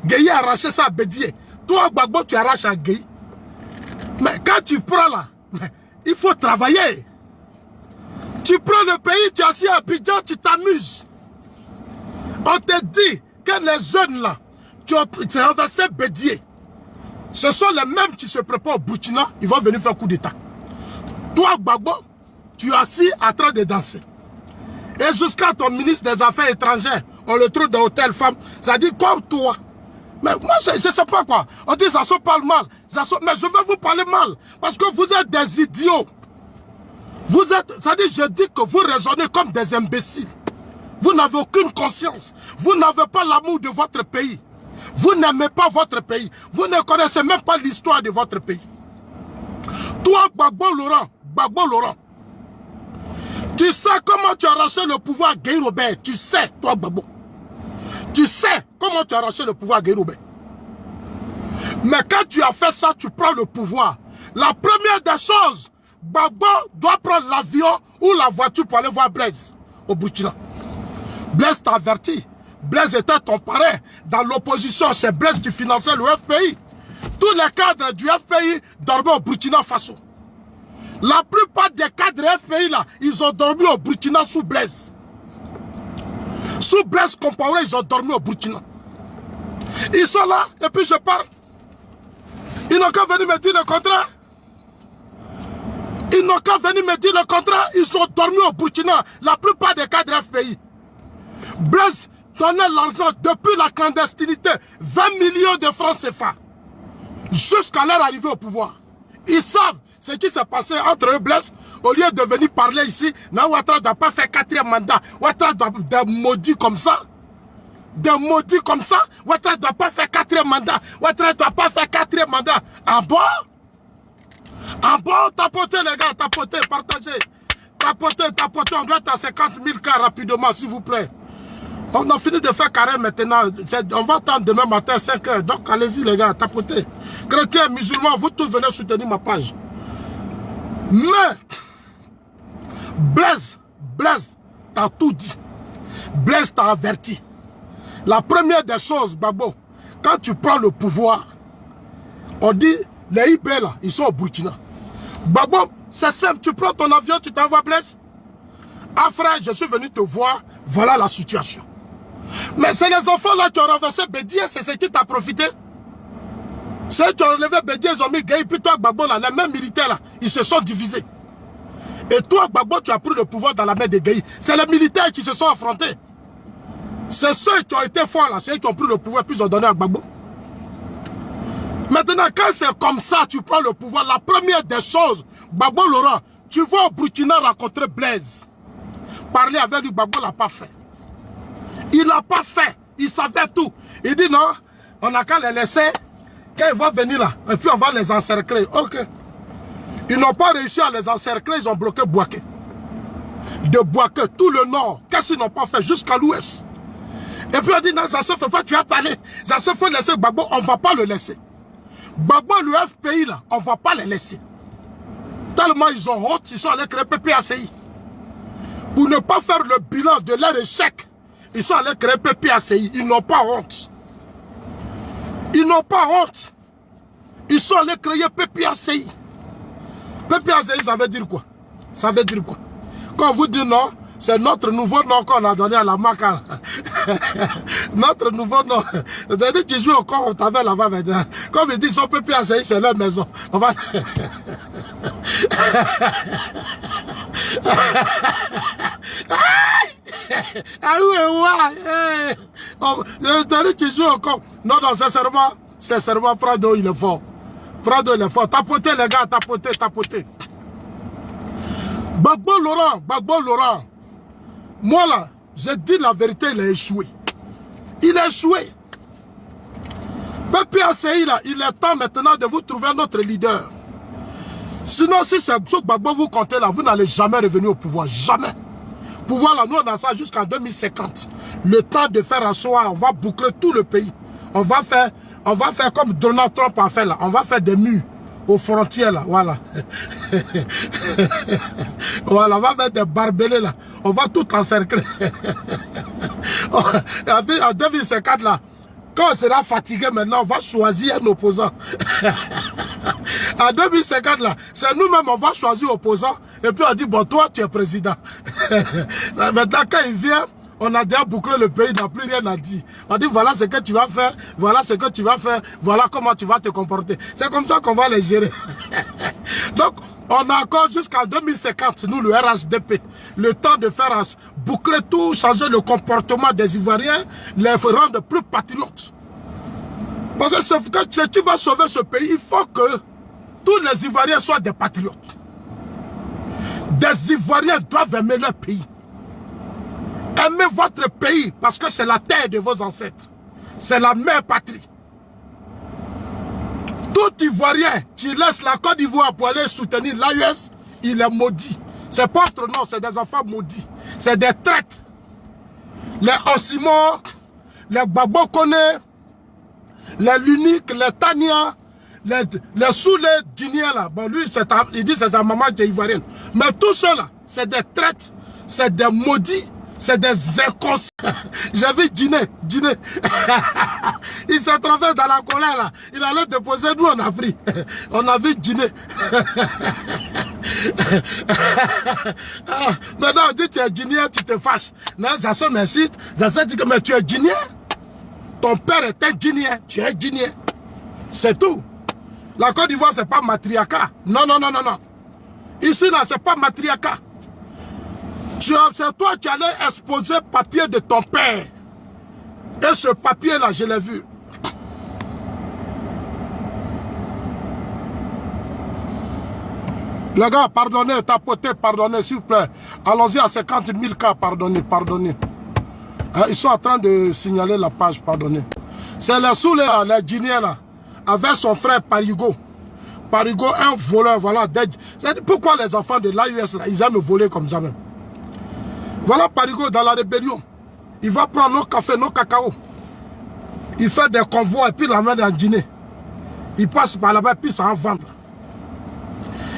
Gueye a arraché ça à Bédier. Toi, Gbagbo, tu arraches à Gueye. Mais quand tu prends là, il faut travailler. Tu prends le pays, tu es assis à Abidjan, tu t'amuses. On te dit que les jeunes là, tu as renversé Bédier. Ce sont les mêmes qui se préparent au Burkina, ils vont venir faire coup d'état. Toi, Gbagbo, tu es assis en train de danser. Et jusqu'à ton ministre des Affaires étrangères, on le trouve dans l'hôtel femme. Ça dit comme toi. Mais moi, je ne sais pas quoi. On dit ça se parle mal. Mais je vais vous parler mal. Parce que vous êtes des idiots. Vous êtes, ça dit, je dis que vous raisonnez comme des imbéciles. Vous n'avez aucune conscience. Vous n'avez pas l'amour de votre pays. Vous n'aimez pas votre pays. Vous ne connaissez même pas l'histoire de votre pays. Toi, Gbagbo Laurent, tu sais comment tu as arraché le pouvoir à Gueye Robert. Tu sais, toi, Gbagbo. Tu sais comment tu as arraché le pouvoir à Gueye Robert. Mais quand tu as fait ça, tu prends le pouvoir. La première des choses, Gbagbo doit prendre l'avion ou la voiture pour aller voir Blaise au Burkina. Blaise t'a averti. Blaise était ton parrain. Dans l'opposition, c'est Blaise qui finançait le FPI. Tous les cadres du FPI dormaient au Burkina Faso. La plupart des cadres FPI là, ils ont dormi au Burkina sous Blaise. Sous Blaise Compaoré, ils ont dormi au Burkina. Ils sont là, et puis je parle. Ils n'ont qu'à venir me dire le contraire. Ils n'ont qu'à venir me dire le contraire. Ils ont dormi au Burkina, la plupart des cadres FPI. Blaise donnait l'argent depuis la clandestinité, 20 millions de francs CFA, jusqu'à leur arrivée au pouvoir. Ils savent ce qui s'est passé entre eux, Blaise. Au lieu de venir parler ici, Ouattara ne doit pas faire 4e mandat. Ouattara doit des maudits comme ça. Des maudits comme ça. Ouattara ne doit pas faire 4e mandat. Ouattara ne doit pas faire 4e mandat. En bas? En bas, tapotez les gars, tapotez, partagez. Tapotez, on doit être à 50 000 cas rapidement, s'il vous plaît. On a fini de faire carré maintenant. On va attendre demain matin à 5 h. Donc allez-y les gars, tapotez. Chrétiens, musulmans, vous tous venez soutenir ma page. Mais, Blaise, t'as tout dit. Blaise t'a averti. La première des choses, Gbagbo, quand tu prends le pouvoir, on dit, les IB là, ils sont au Burkina. Gbagbo, c'est simple, tu prends ton avion, tu t'envoies Blaise. Ah frère, je suis venu te voir, voilà la situation. Mais c'est les enfants là qui ont renversé Bédier, c'est ce qui t'a profité. Ceux qui ont enlevé Bédier, ils ont mis Gueye, puis toi, Gbagbo, là, les mêmes militaires là, ils se sont divisés. Et toi, Gbagbo, tu as pris le pouvoir dans la main de Gueye. C'est les militaires qui se sont affrontés. C'est ceux qui ont été forts là, ceux qui ont pris le pouvoir, puis ils ont donné à Gbagbo. Maintenant, quand c'est comme ça, tu prends le pouvoir, la première des choses, Gbagbo Laurent, tu vas au Burkina rencontrer Blaise. Parler avec lui, Gbagbo l'a pas fait. Il l'a pas fait. Il savait tout. Il dit non, on n'a qu'à les laisser. Quand ils vont venir là, et puis on va les encercler. Ok. Ils n'ont pas réussi à les encercler, ils ont bloqué Bouaké. De Bouaké, tout le nord. Qu'est-ce qu'ils n'ont pas fait jusqu'à l'ouest? Et puis on dit non, ça se fait pas, tu as parlé. Ça se fait laisser Gbagbo, on ne va pas le laisser. Gbagbo, le FPI là, on ne va pas les laisser. Tellement ils ont honte, ils sont allés créer PPACI. Pour ne pas faire le bilan de leur échec, ils sont allés créer PPACI. Ils n'ont pas honte. Ils n'ont pas honte. Ils sont allés créer PPACI. PPACI, ça veut dire quoi? Ça veut dire quoi? Quand vous dites non, c'est notre nouveau nom qu'on a donné à la Maca. Notre nouveau nom. C'est-à-dire qu'ils jouent au corps, on t'avait là-bas maintenant. Comme ils disent, son PPACI, c'est leur maison. On va... Ah oui, c'est-à-dire qu'ils jouent au corps. Non, non, sincèrement, Prado, il est fort. Prado, il est fort. Tapotez, les gars, tapotez. Gbagbo Laurent. Moi là, je dis la vérité, il a échoué. Il a échoué. PPACI là, il est temps maintenant de vous trouver un autre leader. Sinon, si c'est Gbagbo vous comptez là, vous n'allez jamais revenir au pouvoir. Jamais. Pouvoir là, nous on a ça jusqu'en 2050. Le temps de faire asseoir, on va boucler tout le pays. On va faire comme Donald Trump a fait là. On va faire des murs aux frontières là. Voilà. Voilà, on va mettre des barbelés là. On va tout encercler. En 2050 là, quand on sera fatigué maintenant, on va choisir un opposant. En 2050 là, c'est nous-mêmes, on va choisir opposant. Et puis on dit, bon, toi, tu es président. Maintenant, quand il vient, on a déjà bouclé le pays, il n'a plus rien à dire. On dit, voilà ce que tu vas faire, voilà ce que tu vas faire, voilà comment tu vas te comporter. C'est comme ça qu'on va les gérer. Donc, on a encore jusqu'en 2050, nous, le RHDP, le temps de faire boucler tout, changer le comportement des Ivoiriens, les rendre plus patriotes. Parce que si tu vas sauver ce pays, il faut que tous les Ivoiriens soient des patriotes. Des Ivoiriens doivent aimer leur pays. Aimez votre pays parce que c'est la terre de vos ancêtres. C'est la mère patrie. Tout Ivoirien qui laisse la Côte d'Ivoire pour aller soutenir l'AES, il est maudit. C'est pas autre nom, c'est des enfants maudits. C'est des traîtres. Les Osimo, les Gbagbo Kone, les Lunik, les Tania, les Soulé Djinien là. Bon, lui, il dit que c'est sa maman qui est ivoirienne. Mais tout cela, c'est des traîtres, c'est des maudits. C'est des inconscients. J'ai vu Djiné. Il s'est trouvé dans la colère là. Il allait déposer nous en Afrique. On a vu Djiné. Maintenant on dit tu es Djinien, tu te fâches. Non, ça se m'incite. Ça se dit que mais tu es Djinien. Ton père était Djinien. Tu es Djinien. C'est tout. La Côte d'Ivoire c'est pas matriarcat. Non. Ici là c'est pas matriarcat. C'est toi qui allais exposer le papier de ton père. Et ce papier-là, je l'ai vu. Les gars, pardonnez, tapotez, pardonnez, s'il vous plaît. Allons-y à 50 000 cas, pardonnez. Ils sont en train de signaler la page, pardonnez. C'est les Soulé, les Djinien, là, avec son frère Parigo. Parigo, un voleur, voilà. Pourquoi les enfants de l'AUS, ils aiment voler comme ça même? Voilà Parigo dans la rébellion. Il va prendre nos cafés, nos cacao. Il fait des convois et puis l'emmène en Guinée. Il passe par là-bas et puis ça en vendre.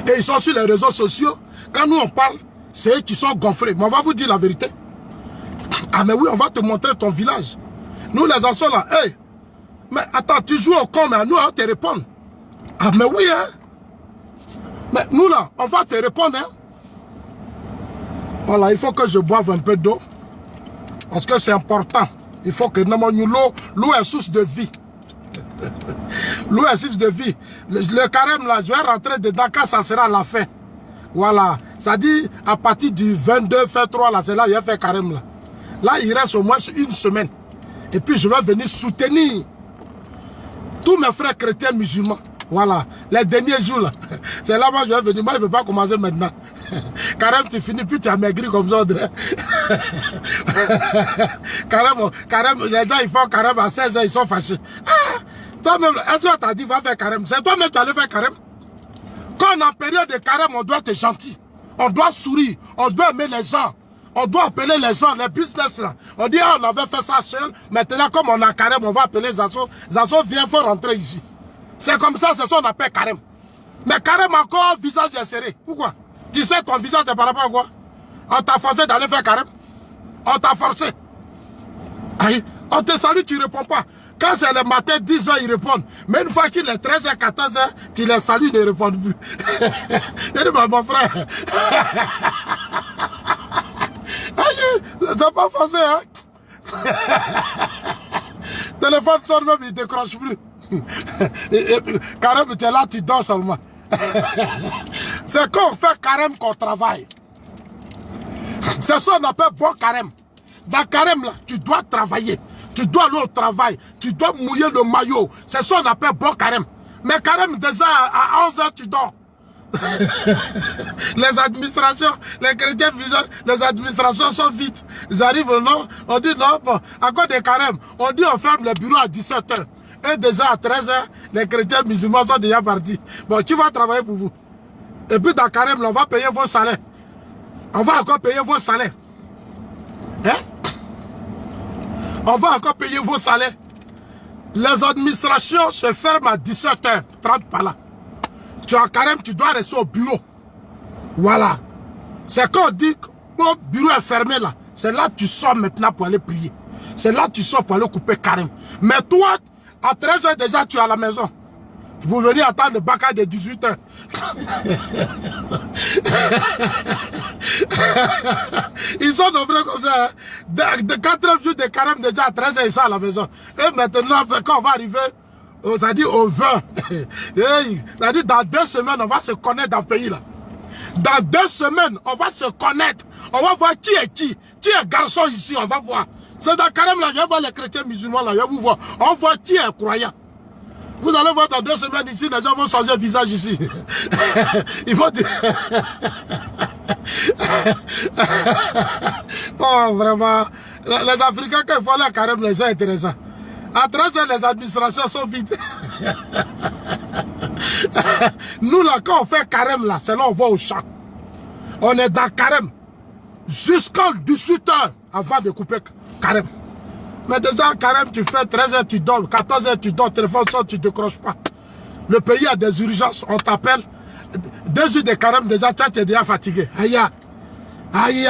Et ils sont sur les réseaux sociaux. Quand nous on parle, c'est eux qui sont gonflés. Mais on va vous dire la vérité. Ah mais oui, on va te montrer ton village. Nous les anciens là, hey, mais attends, tu joues au con, mais nous on va te répondre. Ah mais oui, hein. Mais nous là, on va te répondre, hein. Voilà, il faut que je boive un peu d'eau. Parce que c'est important. Il faut que l'eau est source de vie. L'eau est source de vie. Le carême là, je vais rentrer dedans quand ça sera la fin. Voilà. Ça dit, à partir du 22, 23 là, c'est là il va faire carême là. Là, il reste au moins une semaine. Et puis je vais venir soutenir tous mes frères chrétiens musulmans. Voilà. Les derniers jours là. C'est là moi je vais venir. Moi, je ne peux pas commencer maintenant. Carême, tu finis, puis tu as maigri comme ça. Carême, les gens ils font carême à 16 ans, ils sont fâchés. Ah, toi-même, est-ce que tu as dit va faire carême? C'est toi-même qui allais faire carême? Quand on est en période de carême, on doit être gentil. On doit sourire. On doit aimer les gens. On doit appeler les gens, les business là. On dit, ah, on avait fait ça seul. Maintenant, comme on a carême, on va appeler Zazo. Zazo, viens, il faut rentrer ici. C'est comme ça, c'est ça qu'on appelle carême. Mais carême encore, visage est serré. Pourquoi? Tu sais, ton visage est par rapport à quoi? On t'a forcé d'aller faire carême. On t'a forcé. Aïe, on te salue, tu ne réponds pas. Quand c'est le matin, 10 h, ils répondent. Mais une fois qu'il est 13 h, 14 h, tu les salues, ils ne répondent plus. Il dit, mon frère. Aïe, c'est pas forcé, hein? Téléphone sonne même, il ne décroche plus. Carême, tu es là, tu dors seulement. C'est quand on fait carême qu'on travaille. C'est ça qu'on appelle bon carême. Dans carême, là, tu dois travailler. Tu dois aller au travail. Tu dois mouiller le maillot. C'est ça qu'on appelle bon carême. Mais carême, déjà, à 11 h, tu dors. Les administrations, les chrétiens, les administrations sont vite. Ils arrivent, non, on dit non, bon, à cause des carèmes, on dit on ferme les bureaux à 17h. Et déjà à 13h, les chrétiens musulmans sont déjà partis. Bon, qui va travailler pour vous? Et puis dans carême, on va payer vos salaires. On va encore payer vos salaires. Hein? On va encore payer vos salaires. Les administrations se ferment à 17h30 par là. Tu as carême, tu dois rester au bureau. Voilà. C'est quand on dit que mon bureau est fermé là. C'est là que tu sors maintenant pour aller prier. C'est là que tu sors pour aller couper carême. Mais toi, à 13h déjà, tu es à la maison. Vous venez attendre le bacca de 18h. Ils sont nombreux comme ça. De 4 jours de carême déjà à 13h, ils sont à la maison. Et maintenant, quand on va arriver, c'est-à-dire au 20, c'est-à-dire dans 2 semaines, on va se connaître dans le pays là. Dans 2 semaines, on va se connaître. On va voir qui est qui. Qui est garçon ici, on va voir. C'est dans carême là, je vais voir les chrétiens musulmans là, je vais vous voir. On voit qui est croyant. Vous allez voir dans 2 semaines ici, les gens vont changer de visage ici. Ils vont dire... Oh, vraiment. Les Africains, quand ils font la carême, les gens sont intéressants. À 13h, les administrations sont vides. Nous, là, quand on fait carême, là, c'est là on va au champ. On est dans carême. Jusqu'à 18h avant de couper carême. Mais déjà, carême, tu fais 13h, tu dors, 14h, tu dors, téléphone sort, tu ne décroches pas. Le pays a des urgences, on t'appelle. 2 jours de carême, déjà, toi, tu es déjà fatigué. Aïe, aïe,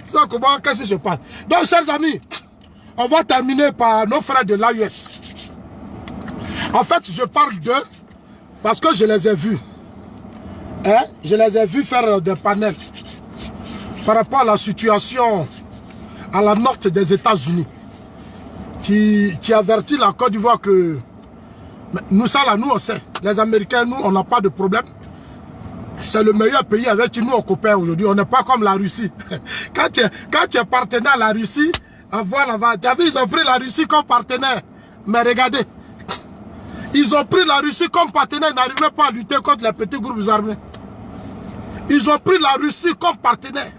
ça, comment, qu'est-ce qui se passe? Donc, chers amis, on va terminer par nos frères de l'AUS. En fait, je parle d'eux parce que je les ai vus. Hein? Je les ai vus faire des panels par rapport à la situation à la nord des États-Unis qui avertit la Côte d'Ivoire que nous, ça là, nous on sait. Les Américains, nous, on n'a pas de problème. C'est le meilleur pays avec qui nous on coopère aujourd'hui. On n'est pas comme la Russie. Quand tu es partenaire à la Russie, voilà, tu as vu, ils ont pris la Russie comme partenaire. Mais regardez, ils ont pris la Russie comme partenaire, ils n'arrivaient pas à lutter contre les petits groupes armés. Ils ont pris la Russie comme partenaire.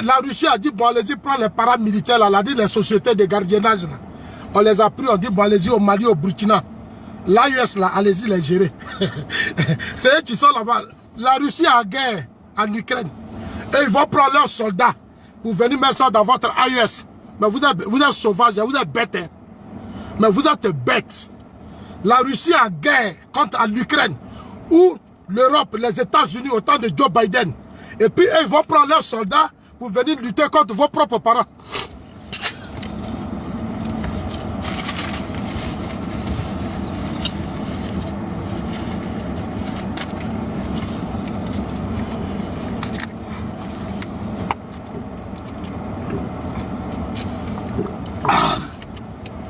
La Russie a dit, bon, allez-y, prends les paramilitaires, là, elle a dit les sociétés de gardiennage, là. On les a pris, on dit, bon, allez-y au Mali, au Burkina. L'AUS, là, allez-y les gérer. C'est eux qui sont là-bas. La Russie est en guerre en Ukraine. Et ils vont prendre leurs soldats pour venir mettre ça dans votre AUS. Mais vous êtes sauvages, vous êtes bêtes. Hein. Mais vous êtes bêtes. La Russie est en guerre contre l'Ukraine. Ou l'Europe, les États-Unis, au temps de Joe Biden. Et puis, eux, ils vont prendre leurs soldats pour venir lutter contre vos propres parents.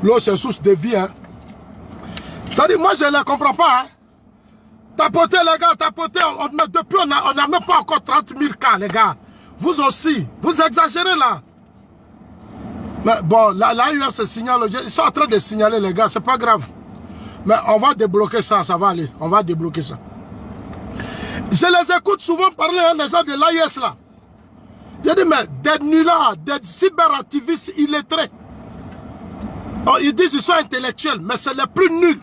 L'eau, c'est source de vie. Hein. Ça dit, moi, je ne les comprends pas. Hein. Tapotez, les gars, tapotez. Depuis, on n'a même pas encore 30 000 cas, les gars. Vous aussi, vous exagérez là. Mais bon, l'AUS signale, ils sont en train de signaler, les gars, c'est pas grave. Mais on va débloquer ça, ça va aller. On va débloquer ça. Je les écoute souvent parler, hein, les gens de l'AUS là. J'ai dit, mais des nullards, des cyberactivistes illettrés. Oh, ils disent qu'ils sont intellectuels, mais c'est les plus nuls.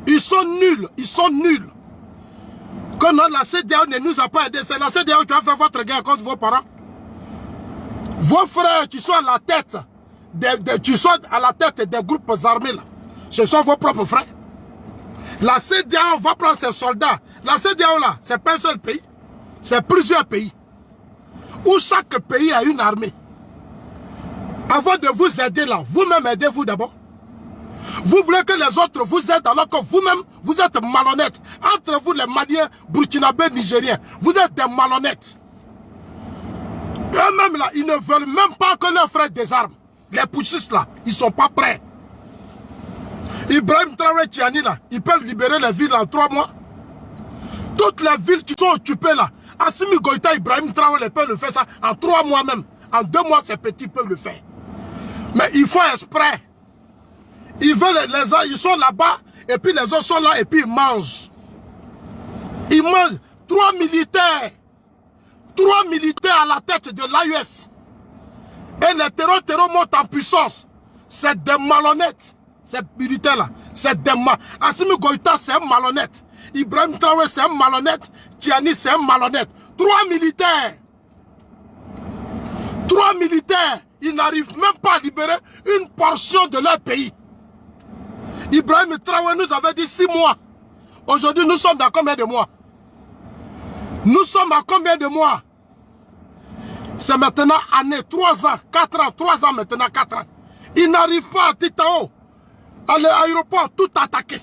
Ils sont nuls, ils sont nuls. Quand la CEDEAO ne nous a pas aidés, c'est la CEDEAO qui a fait votre guerre contre vos parents. Vos frères qui sont à la tête, des groupes armés, là, ce sont vos propres frères. La CEDEAO va prendre ses soldats. La CEDEAO là, c'est pas un seul pays, c'est plusieurs pays. Où chaque pays a une armée. Avant de vous aider là, vous-même aidez-vous d'abord. Vous voulez que les autres vous aident alors que vous-même, vous êtes malhonnêtes. Entre vous les Maliens, Burkinabés, Nigériens, vous êtes des malhonnêtes. Eux-mêmes là, ils ne veulent même pas que leurs frères désarment. Les putschistes là, ils ne sont pas prêts. Ibrahim Traoré Tiani là, ils peuvent libérer les villes en 3 mois. Toutes les villes qui sont occupées là, Assimi Goïta, Ibrahim Traoré peuvent le faire ça en 3 mois même. En 2 mois, ces petits peuvent le faire. Mais il faut exprès. Ils sont là-bas, et puis les autres sont là, et puis ils mangent. Ils mangent 3 militaires. 3 militaires à la tête de l'AUS. Et les terreaux montent en puissance. C'est des malhonnêtes. Ces militaires-là, c'est des malhonnêtes. Assimi Goïta, c'est un malhonnête. Ibrahim Traoré, c'est un malhonnête. Tiani, c'est un malhonnête. 3 militaires. 3 militaires. Ils n'arrivent même pas à libérer une portion de leur pays. Ibrahim Traoré nous avait dit 6 mois. Aujourd'hui, nous sommes dans combien de mois? Nous sommes à combien de mois? C'est maintenant année, 3 ans, 4 ans, 3 ans maintenant, 4 ans. Ils n'arrivent pas à Titao, à l'aéroport, tout attaqué.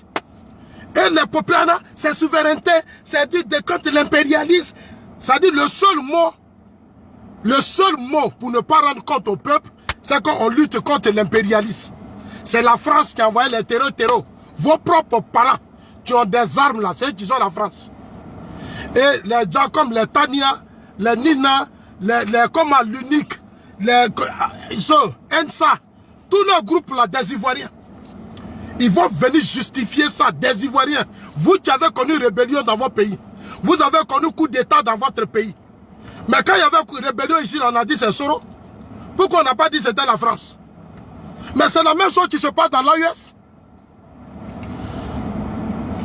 Et les populations, c'est souveraineté, c'est dit quand l'impérialisme, ça dit le seul mot pour ne pas rendre compte au peuple, c'est qu'on lutte contre l'impérialisme. C'est la France qui a envoyé les terreaux. Vos propres parents qui ont des armes là, c'est eux qui sont la France. Et les gens comme les Tania, les Nina, l'unique, les Ensa, tous les groupes là des Ivoiriens. Ils vont venir justifier ça, des Ivoiriens. Vous qui avez connu rébellion dans votre pays, vous avez connu coup d'état dans votre pays. Mais quand il y avait rébellion ici, on a dit c'est Soro. Pourquoi on n'a pas dit c'était la France? Mais c'est la même chose qui se passe dans l'AUS.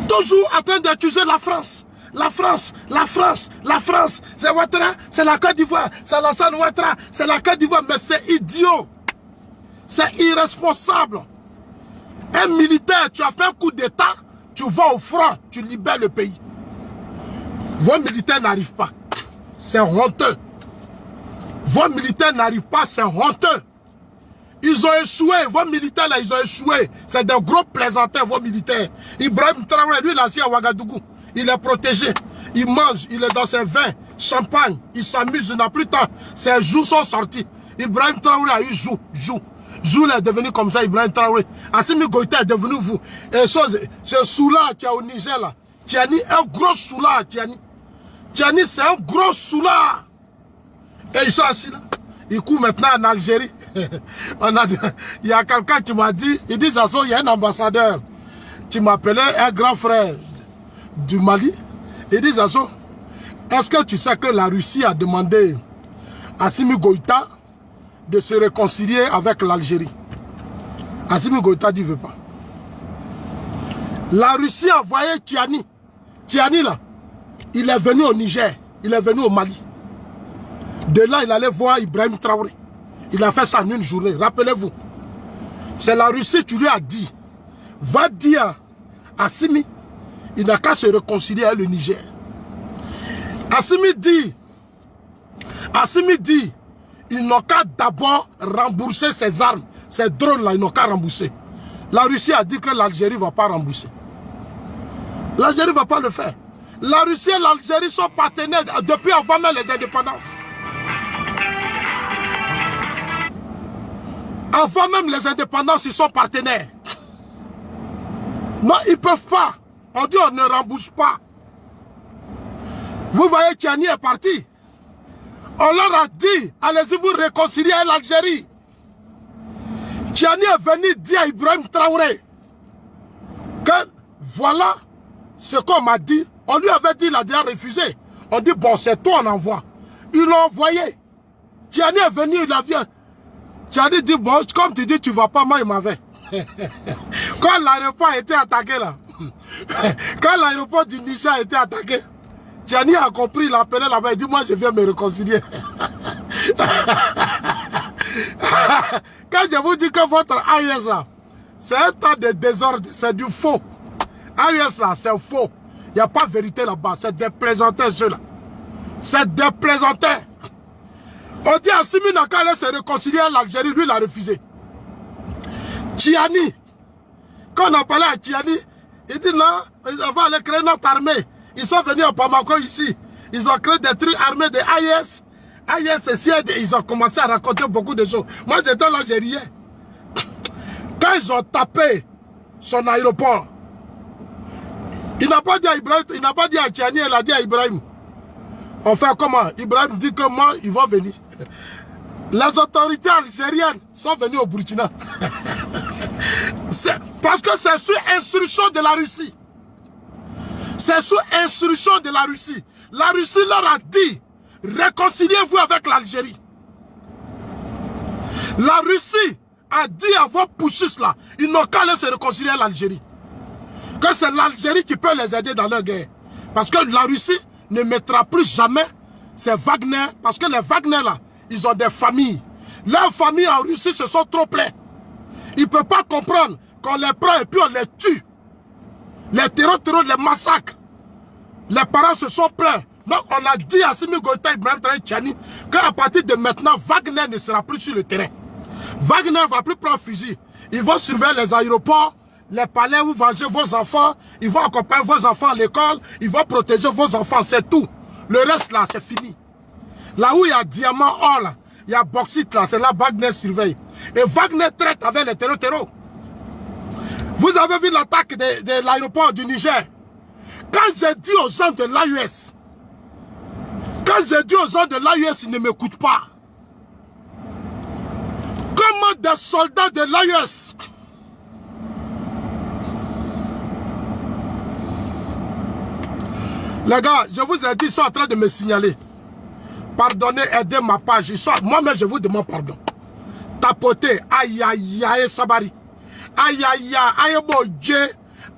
Toujours en train d'accuser la France. La France, la France, la France. C'est Ouattara, c'est la Côte d'Ivoire. C'est Alassane Ouattara, c'est la Côte d'Ivoire. Mais c'est idiot. C'est irresponsable. Un militaire, tu as fait un coup d'état, tu vas au front, tu libères le pays. Vos militaires n'arrivent pas. C'est honteux. Vos militaires n'arrivent pas, c'est honteux. Ils ont échoué, vos militaires là, ils ont échoué. C'est des gros plaisantins, vos militaires. Ibrahim Traoré, lui, il a assis à Ouagadougou. Il est protégé. Il mange, il est dans ses vins, champagne. Il s'amuse, il n'a plus de temps. Ses joues sont sortis. Ibrahim Traoré a eu joue. Joue est devenu comme ça, Ibrahim Traoré. Assimi Goïta est devenu vous. Et ce soula qui est au Niger là. Tiani, un gros soula, Tiani. Tiani, c'est un gros soula. Et ils sont assis là. Ils courent maintenant en Algérie. Il y a quelqu'un qui m'a dit, il dit ça, il y a un ambassadeur qui m'appelait un grand frère du Mali. Il dit ça, est-ce que tu sais que la Russie a demandé à Assimi Goïta de se réconcilier avec l'Algérie? Assimi Goïta dit ne veut pas. La Russie a envoyé Tiani. Tiani là, il est venu au Niger, il est venu au Mali. De là, il allait voir Ibrahim Traoré. Il a fait ça en une journée, rappelez-vous. C'est la Russie qui lui a dit, va dire à Assimi, il n'a qu'à se réconcilier avec le Niger. Assimi dit, ils n'ont qu'à d'abord rembourser ses armes, ces drones-là, ils n'ont qu'à rembourser. La Russie a dit que l'Algérie ne va pas rembourser. L'Algérie ne va pas le faire. La Russie et l'Algérie sont partenaires depuis avant même les indépendances. Avant même les indépendances, ils sont partenaires. Non, ils ne peuvent pas. On dit on ne rembourse pas. Vous voyez, Tiani est parti. On leur a dit, allez-y vous réconcilier à l'Algérie. Tiani est venu dire à Ibrahim Traoré que voilà ce qu'on m'a dit. On lui avait dit, il a déjà refusé. On dit, bon, c'est toi, on envoie. Ils l'ont envoyé. Tiani est venu, il a vu. Tiani dit, bon, comme tu dis, tu ne vas pas, moi, il m'avait. Quand l'aéroport a été attaqué, là, quand l'aéroport du Niger a été attaqué, Tiani a compris, il a appelé là-bas, il dit, moi, je viens me réconcilier. Quand je vous dis que votre AES, là, c'est un tas de désordre, c'est du faux. AES, là, c'est faux. Il n'y a pas de vérité là-bas, c'est des plaisantins, ceux-là. C'est des plaisantins. On dit à Assimi n'a qu'à aller se réconcilier à l'Algérie, lui, il a refusé. Tiani, quand on a parlé à Tiani, il dit non, on va aller créer notre armée. Ils sont venus à Bamako ici. Ils ont créé des trucs armés de AES. AES, ils ont commencé à raconter beaucoup de choses. Moi, j'étais là, j'ai rien. Quand ils ont tapé son aéroport, il n'a pas dit à Ibrahim, il n'a pas dit à Tiani, il a dit à Ibrahim. On fait comment? Ibrahim dit que moi, ils vont venir. Les autorités algériennes sont venues au Burkina. Parce que c'est sur instruction de la Russie. C'est sous instruction de la Russie. La Russie leur a dit, réconciliez-vous avec l'Algérie. La Russie a dit à vos putschistes là, ils n'ont qu'à aller se réconcilier à l'Algérie. Que c'est l'Algérie qui peut les aider dans leur guerre. Parce que la Russie ne mettra plus jamais ces Wagner, parce que les Wagner là, ils ont des familles. Leurs familles en Russie se sont trop pleines. Ils ne peuvent pas comprendre qu'on les prend et puis on les tue. Les terroristes, les massacres. Les parents se sont plaints. Donc on a dit à Assimi Goïta Ibrahim Traoré Tchani qu'à partir de maintenant, Wagner ne sera plus sur le terrain. Wagner ne va plus prendre fusil. Ils vont surveiller les aéroports, les palais où venger vos enfants. Ils vont accompagner vos enfants à l'école. Ils vont protéger vos enfants, c'est tout. Le reste là, c'est fini. Là où il y a diamant or, là, il y a bauxite là, c'est là Wagner surveille. Et Wagner traite avec les terroristes. Vous avez vu l'attaque de l'aéroport du Niger. Quand j'ai dit aux gens de l'AUS, ils ne m'écoutent pas. Comment des soldats de l'AUS les gars, je vous ai dit, ils sont en train de me signaler. Pardonnez, aidez ma page. Moi-même, je vous demande pardon. Tapotez, aïe aïe aïe, Sabari. Aïe aïe aïe, mon Dieu.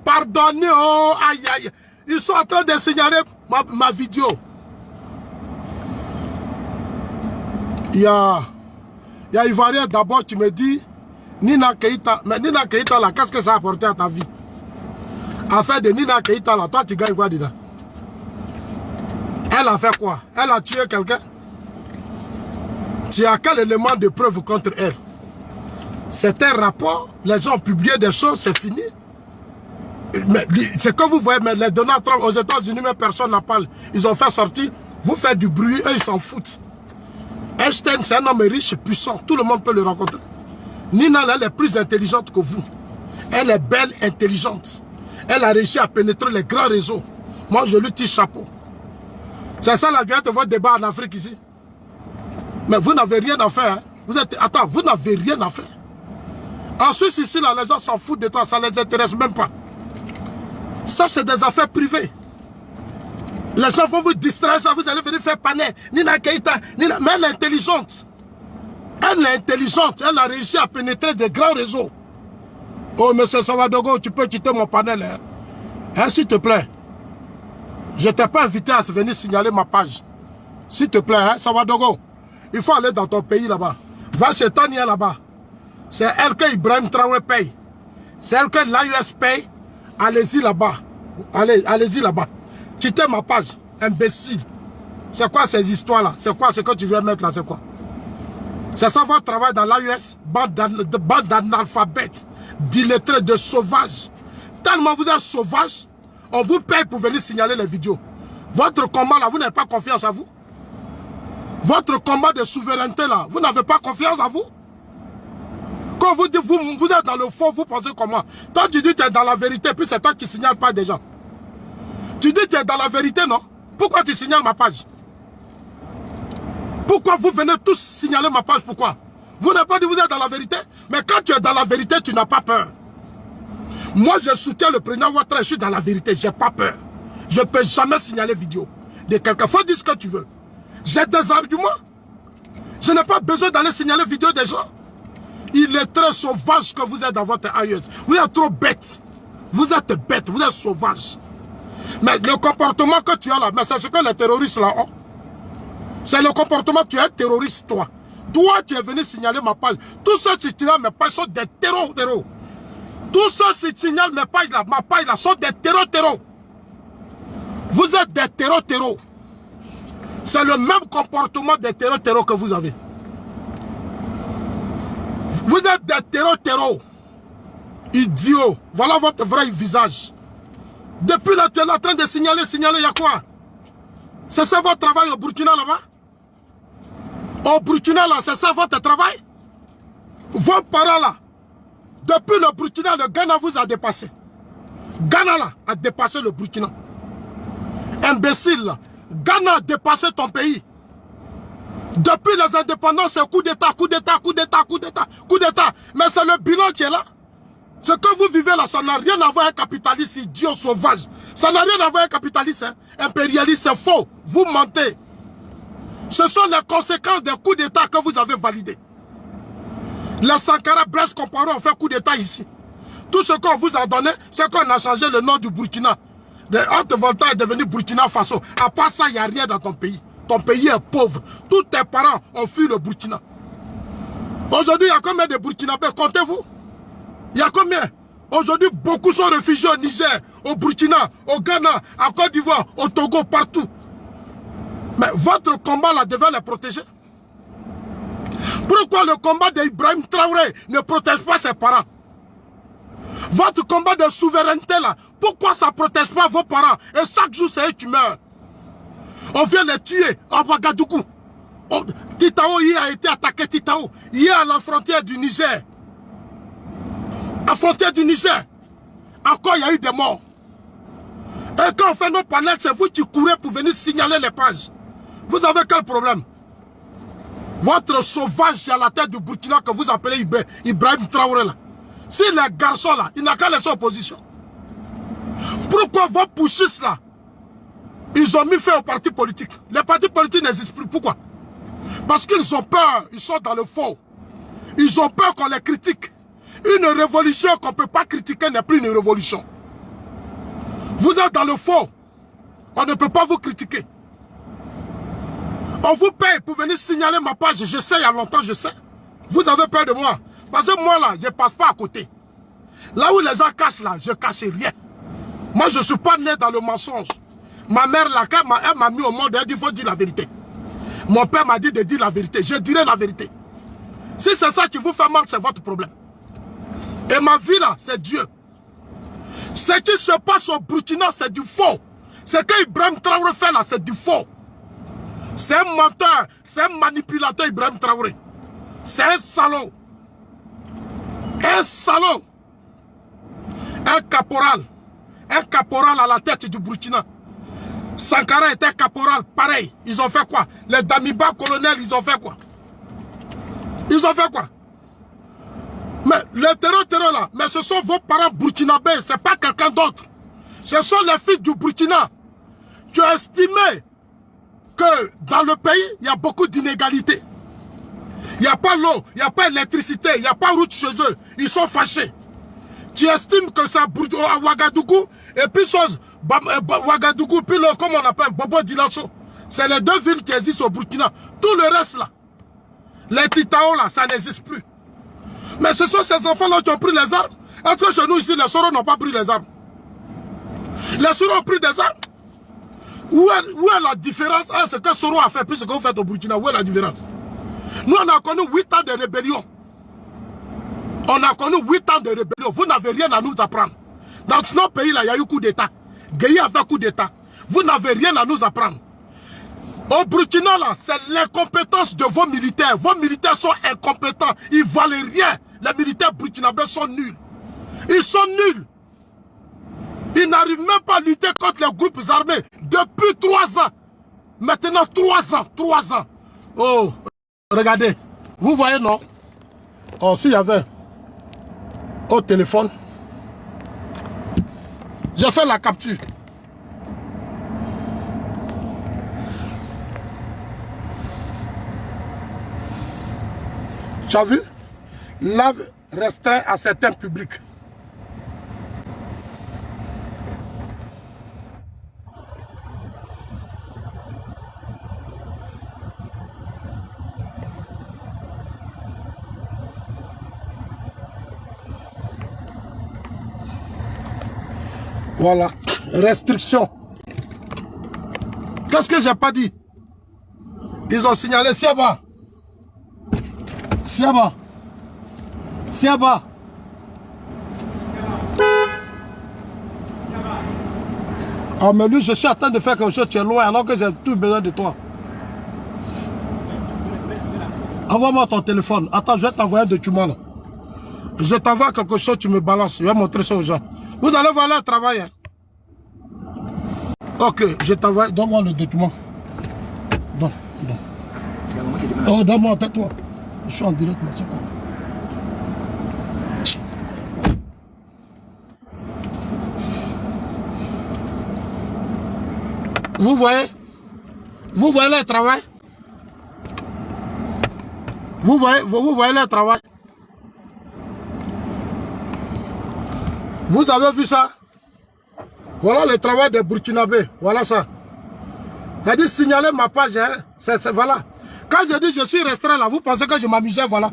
Pardonnez, oh, aïe aïe. Ils sont en train de signaler ma vidéo. Il y a Ivoirien d'abord, tu me dis, Nina Keïta. Mais Nina Keïta, là, qu'est-ce que ça a apporté à ta vie? Affaire de Nina Keïta, là, toi, tu gagnes quoi dedans? Elle a fait quoi? Elle a tué quelqu'un? Tu as quel élément de preuve contre elle? C'est un rapport, les gens ont publié des choses, c'est fini. C'est que vous voyez, mais les Donald Trump aux États-Unis, même personne n'en parle. Ils ont fait sortir, vous faites du bruit, eux ils s'en foutent. Einstein, c'est un homme riche, puissant, tout le monde peut le rencontrer. Nina, elle est plus intelligente que vous. Elle est belle, intelligente. Elle a réussi à pénétrer les grands réseaux. Moi, je lui tire chapeau. C'est ça la vérité de votre débat en Afrique ici. Mais vous n'avez rien à faire. Hein. Attends, vous n'avez rien à faire. En Suisse, ici, là, les gens s'en foutent de toi, ça ne les intéresse même pas. Ça, c'est des affaires privées. Les gens vont vous distraire, ça, vous allez venir faire panel. Nina Keïta, Nina, mais elle est intelligente. Elle est intelligente, elle a réussi à pénétrer des grands réseaux. Oh, monsieur Savadogo, tu peux quitter mon panel. Hein, hein, s'il te plaît. Je ne t'ai pas invité à venir signaler ma page. S'il te plaît, hein, Savadogo. Il faut aller dans ton pays là-bas. Va chez Tania là-bas. C'est elle que Ibrahim Traoré paye. C'est elle que l'AUS paye. Allez-y là-bas. Allez-y là-bas. Quittez ma page. Imbécile. C'est quoi ces histoires-là? C'est quoi ce que tu viens mettre là? C'est quoi? C'est ça votre travail dans l'AUS? Bande d'analphabètes, d'illettrés, de sauvages. Tellement vous êtes sauvages, on vous paye pour venir signaler les vidéos. Votre combat là, vous n'avez pas confiance à vous? Votre combat de souveraineté là, vous n'avez pas confiance à vous? Quand vous dites, vous êtes dans le fond, vous pensez comment? Toi tu dis que tu es dans la vérité, puis c'est toi qui ne signales pas des gens. Tu dis que tu es dans la vérité, non? Pourquoi tu signales ma page? Pourquoi vous venez tous signaler ma page? Pourquoi? Vous n'avez pas dit que vous êtes dans la vérité? Mais quand tu es dans la vérité, tu n'as pas peur. Moi, je soutiens le président Ouattara, je suis dans la vérité, je n'ai pas peur. Je ne peux jamais signaler vidéo de quelqu'un. Il faut dire ce que tu veux. J'ai des arguments. Je n'ai pas besoin d'aller signaler vidéo des gens. Il est très sauvage que vous êtes dans votre aïeul. Vous êtes trop bête. Vous êtes bête, vous êtes sauvage. Mais le comportement que tu as là, c'est ce que les terroristes là ont. C'est le comportement, tu es terroriste toi. Toi, tu es venu signaler ma page. Tous ceux qui signalent mes pages sont des terrors. Tous ceux qui signalent mes pages là, ma page là, sont des terrors. Vous êtes des terrors. C'est le même comportement des terrors que vous avez. Vous êtes des terrors. Idiots. Voilà votre vrai visage. Depuis là, tu es en train de signaler, il y a quoi? C'est ça votre travail au Burkina là-bas? Au Burkina là, c'est ça votre travail? Vos parents là, depuis le Burkina, le Ghana vous a dépassé. Ghana là a dépassé le Burkina. Imbécile là, Ghana a dépassé ton pays. Depuis les indépendances, c'est coup d'état. Mais c'est le bilan qui est là. Ce que vous vivez là, ça n'a rien à voir avec un capitaliste idiot sauvage. Ça n'a rien à voir avec un capitaliste impérialiste, c'est faux. Vous mentez. Ce sont les conséquences des coups d'État que vous avez validés. Les Sankara, Blaise Compaoré ont fait coup d'État ici. Tout ce qu'on vous a donné, c'est qu'on a changé le nom du Burkina. De Haute-Volta est devenu Burkina Faso. À part ça, il n'y a rien dans ton pays. Ton pays est pauvre. Tous tes parents ont fui le Burkina. Aujourd'hui, il y a combien de Burkinabés? Comptez-vous. Il y a combien? Aujourd'hui, beaucoup sont réfugiés au Niger, au Burkina, au Ghana, à Côte d'Ivoire, au Togo, partout. Mais votre combat là devait les protéger. Pourquoi le combat d'Ibrahim Traoré ne protège pas ses parents? Votre combat de souveraineté là, pourquoi ça ne protège pas vos parents? Et chaque jour, c'est eux qui meurent. On vient les tuer à Ouagadougou. Titao, hier a été attaqué, Titao. Hier à la frontière du Niger. À la frontière du Niger. Encore, il y a eu des morts. Et quand on fait nos panels, c'est vous qui courez pour venir signaler les pages. Vous avez quel problème? Votre sauvage à la tête du Burkina que vous appelez Ibrahim Traoré là. Si les garçons là, il n'a qu'à laisser opposition. Pourquoi vos pouchistes là, ils ont mis fin aux partis politiques? Les partis politiques n'existent plus. Pourquoi? Parce qu'ils ont peur, ils sont dans le faux. Ils ont peur qu'on les critique. Une révolution qu'on ne peut pas critiquer n'est plus une révolution. Vous êtes dans le faux. On ne peut pas vous critiquer. On vous paye pour venir signaler ma page. Je sais, il y a longtemps, je sais. Vous avez peur de moi. Parce que moi, là, je ne passe pas à côté. Là où les gens cachent, là, je ne cache rien. Moi, je ne suis pas né dans le mensonge. Ma mère, là, quand elle m'a mis au monde, elle dit, il faut dire la vérité. Mon père m'a dit de dire la vérité. Je dirai la vérité. Si c'est ça qui vous fait mal, c'est votre problème. Et ma vie, là, c'est Dieu. Ce qui se passe au Burkina, c'est du faux. Ce que Ibrahim Traoré fait, là, c'est du faux. C'est un menteur, c'est un manipulateur, Ibrahim Traoré. C'est un salaud. Un salaud. Un caporal. Un caporal à la tête du Burkina. Sankara était caporal, pareil. Ils ont fait quoi? Les Damiba colonels, ils ont fait quoi? Ils ont fait quoi? Mais le terror là, mais ce sont vos parents burkinabés, ce n'est pas quelqu'un d'autre. Ce sont les fils du Burkina. Tu as estimé que dans le pays, il y a beaucoup d'inégalités. Il n'y a pas l'eau, il n'y a pas l'électricité, il n'y a pas route chez eux. Ils sont fâchés. Tu estimes que c'est à Ouagadougou, et puis Ouagadougou, puis comment on appelle, Bobo Dioulasso. C'est les deux villes qui existent au Burkina. Tout le reste là, les Titao là, ça n'existe plus. Mais ce sont ces enfants-là qui ont pris les armes. Est-ce que chez nous ici, les Soros n'ont pas pris les armes? Les Soros ont pris des armes. Où est la différence entre ce que Soro a fait puis ce que vous faites au Burkina? Où est la différence? Nous, on a connu 8 ans de rébellion. On a connu 8 ans de rébellion. Vous n'avez rien à nous apprendre. Dans notre pays, là, il y a eu coup d'État. Gueye a fait coup d'État. Vous n'avez rien à nous apprendre. Au Burkina, là, c'est l'incompétence de vos militaires. Vos militaires sont incompétents. Ils ne valent rien. Les militaires burkinabés sont nuls. Ils sont nuls. Ils n'arrivent même pas à lutter contre les groupes armés depuis 3 ans. Maintenant, 3 ans. 3 ans. Oh, regardez. Vous voyez, non? Oh, s'il y avait au téléphone, j'ai fait la capture. Tu as vu? Là, restreint à certains publics. Voilà, restriction. Qu'est-ce que j'ai pas dit? Ils ont signalé Siaba. Siaba. Siaba. Ah, mais lui, je suis en train de faire quelque chose, tu es loin, alors que j'ai tout besoin de toi. Envoie-moi ton téléphone. Attends, je vais t'envoyer un document là. Je t'envoie quelque chose, tu me balances. Je vais montrer ça aux gens. Vous allez voir leur travail. Hein? Ok, je t'envoie. Donne-moi le document. Donne. Oh, donne-moi, tais-toi. Je suis en direct là, c'est quoi? Vous voyez le travail? Vous voyez le travail? Vous avez vu ça? Voilà le travail des Burkinabés. Voilà ça. J'ai dit signaler ma page. Hein? Voilà. Quand je dis je suis restreint là, vous pensez que je m'amusais, voilà.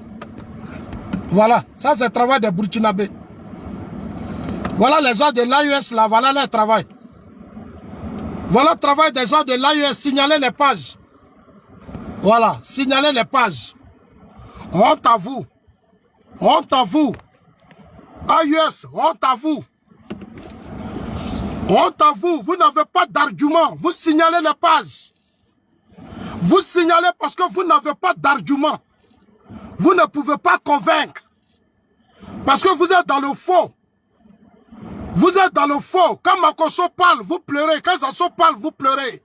Voilà. Ça, c'est le travail des Burkinabés. Voilà les gens de l'AES là, voilà leur travail. Voilà le travail des gens de l'AES, signaler les pages. Voilà, signaler les pages. Honte à vous. Honte à vous. AES, honte à vous. Honte à vous. Vous n'avez pas d'argument. Vous signalez les pages. Vous signalez parce que vous n'avez pas d'argument. Vous ne pouvez pas convaincre. Parce que vous êtes dans le faux. Vous êtes dans le faux. Quand Makosso parle, vous pleurez. Quand Zasso parle, vous pleurez.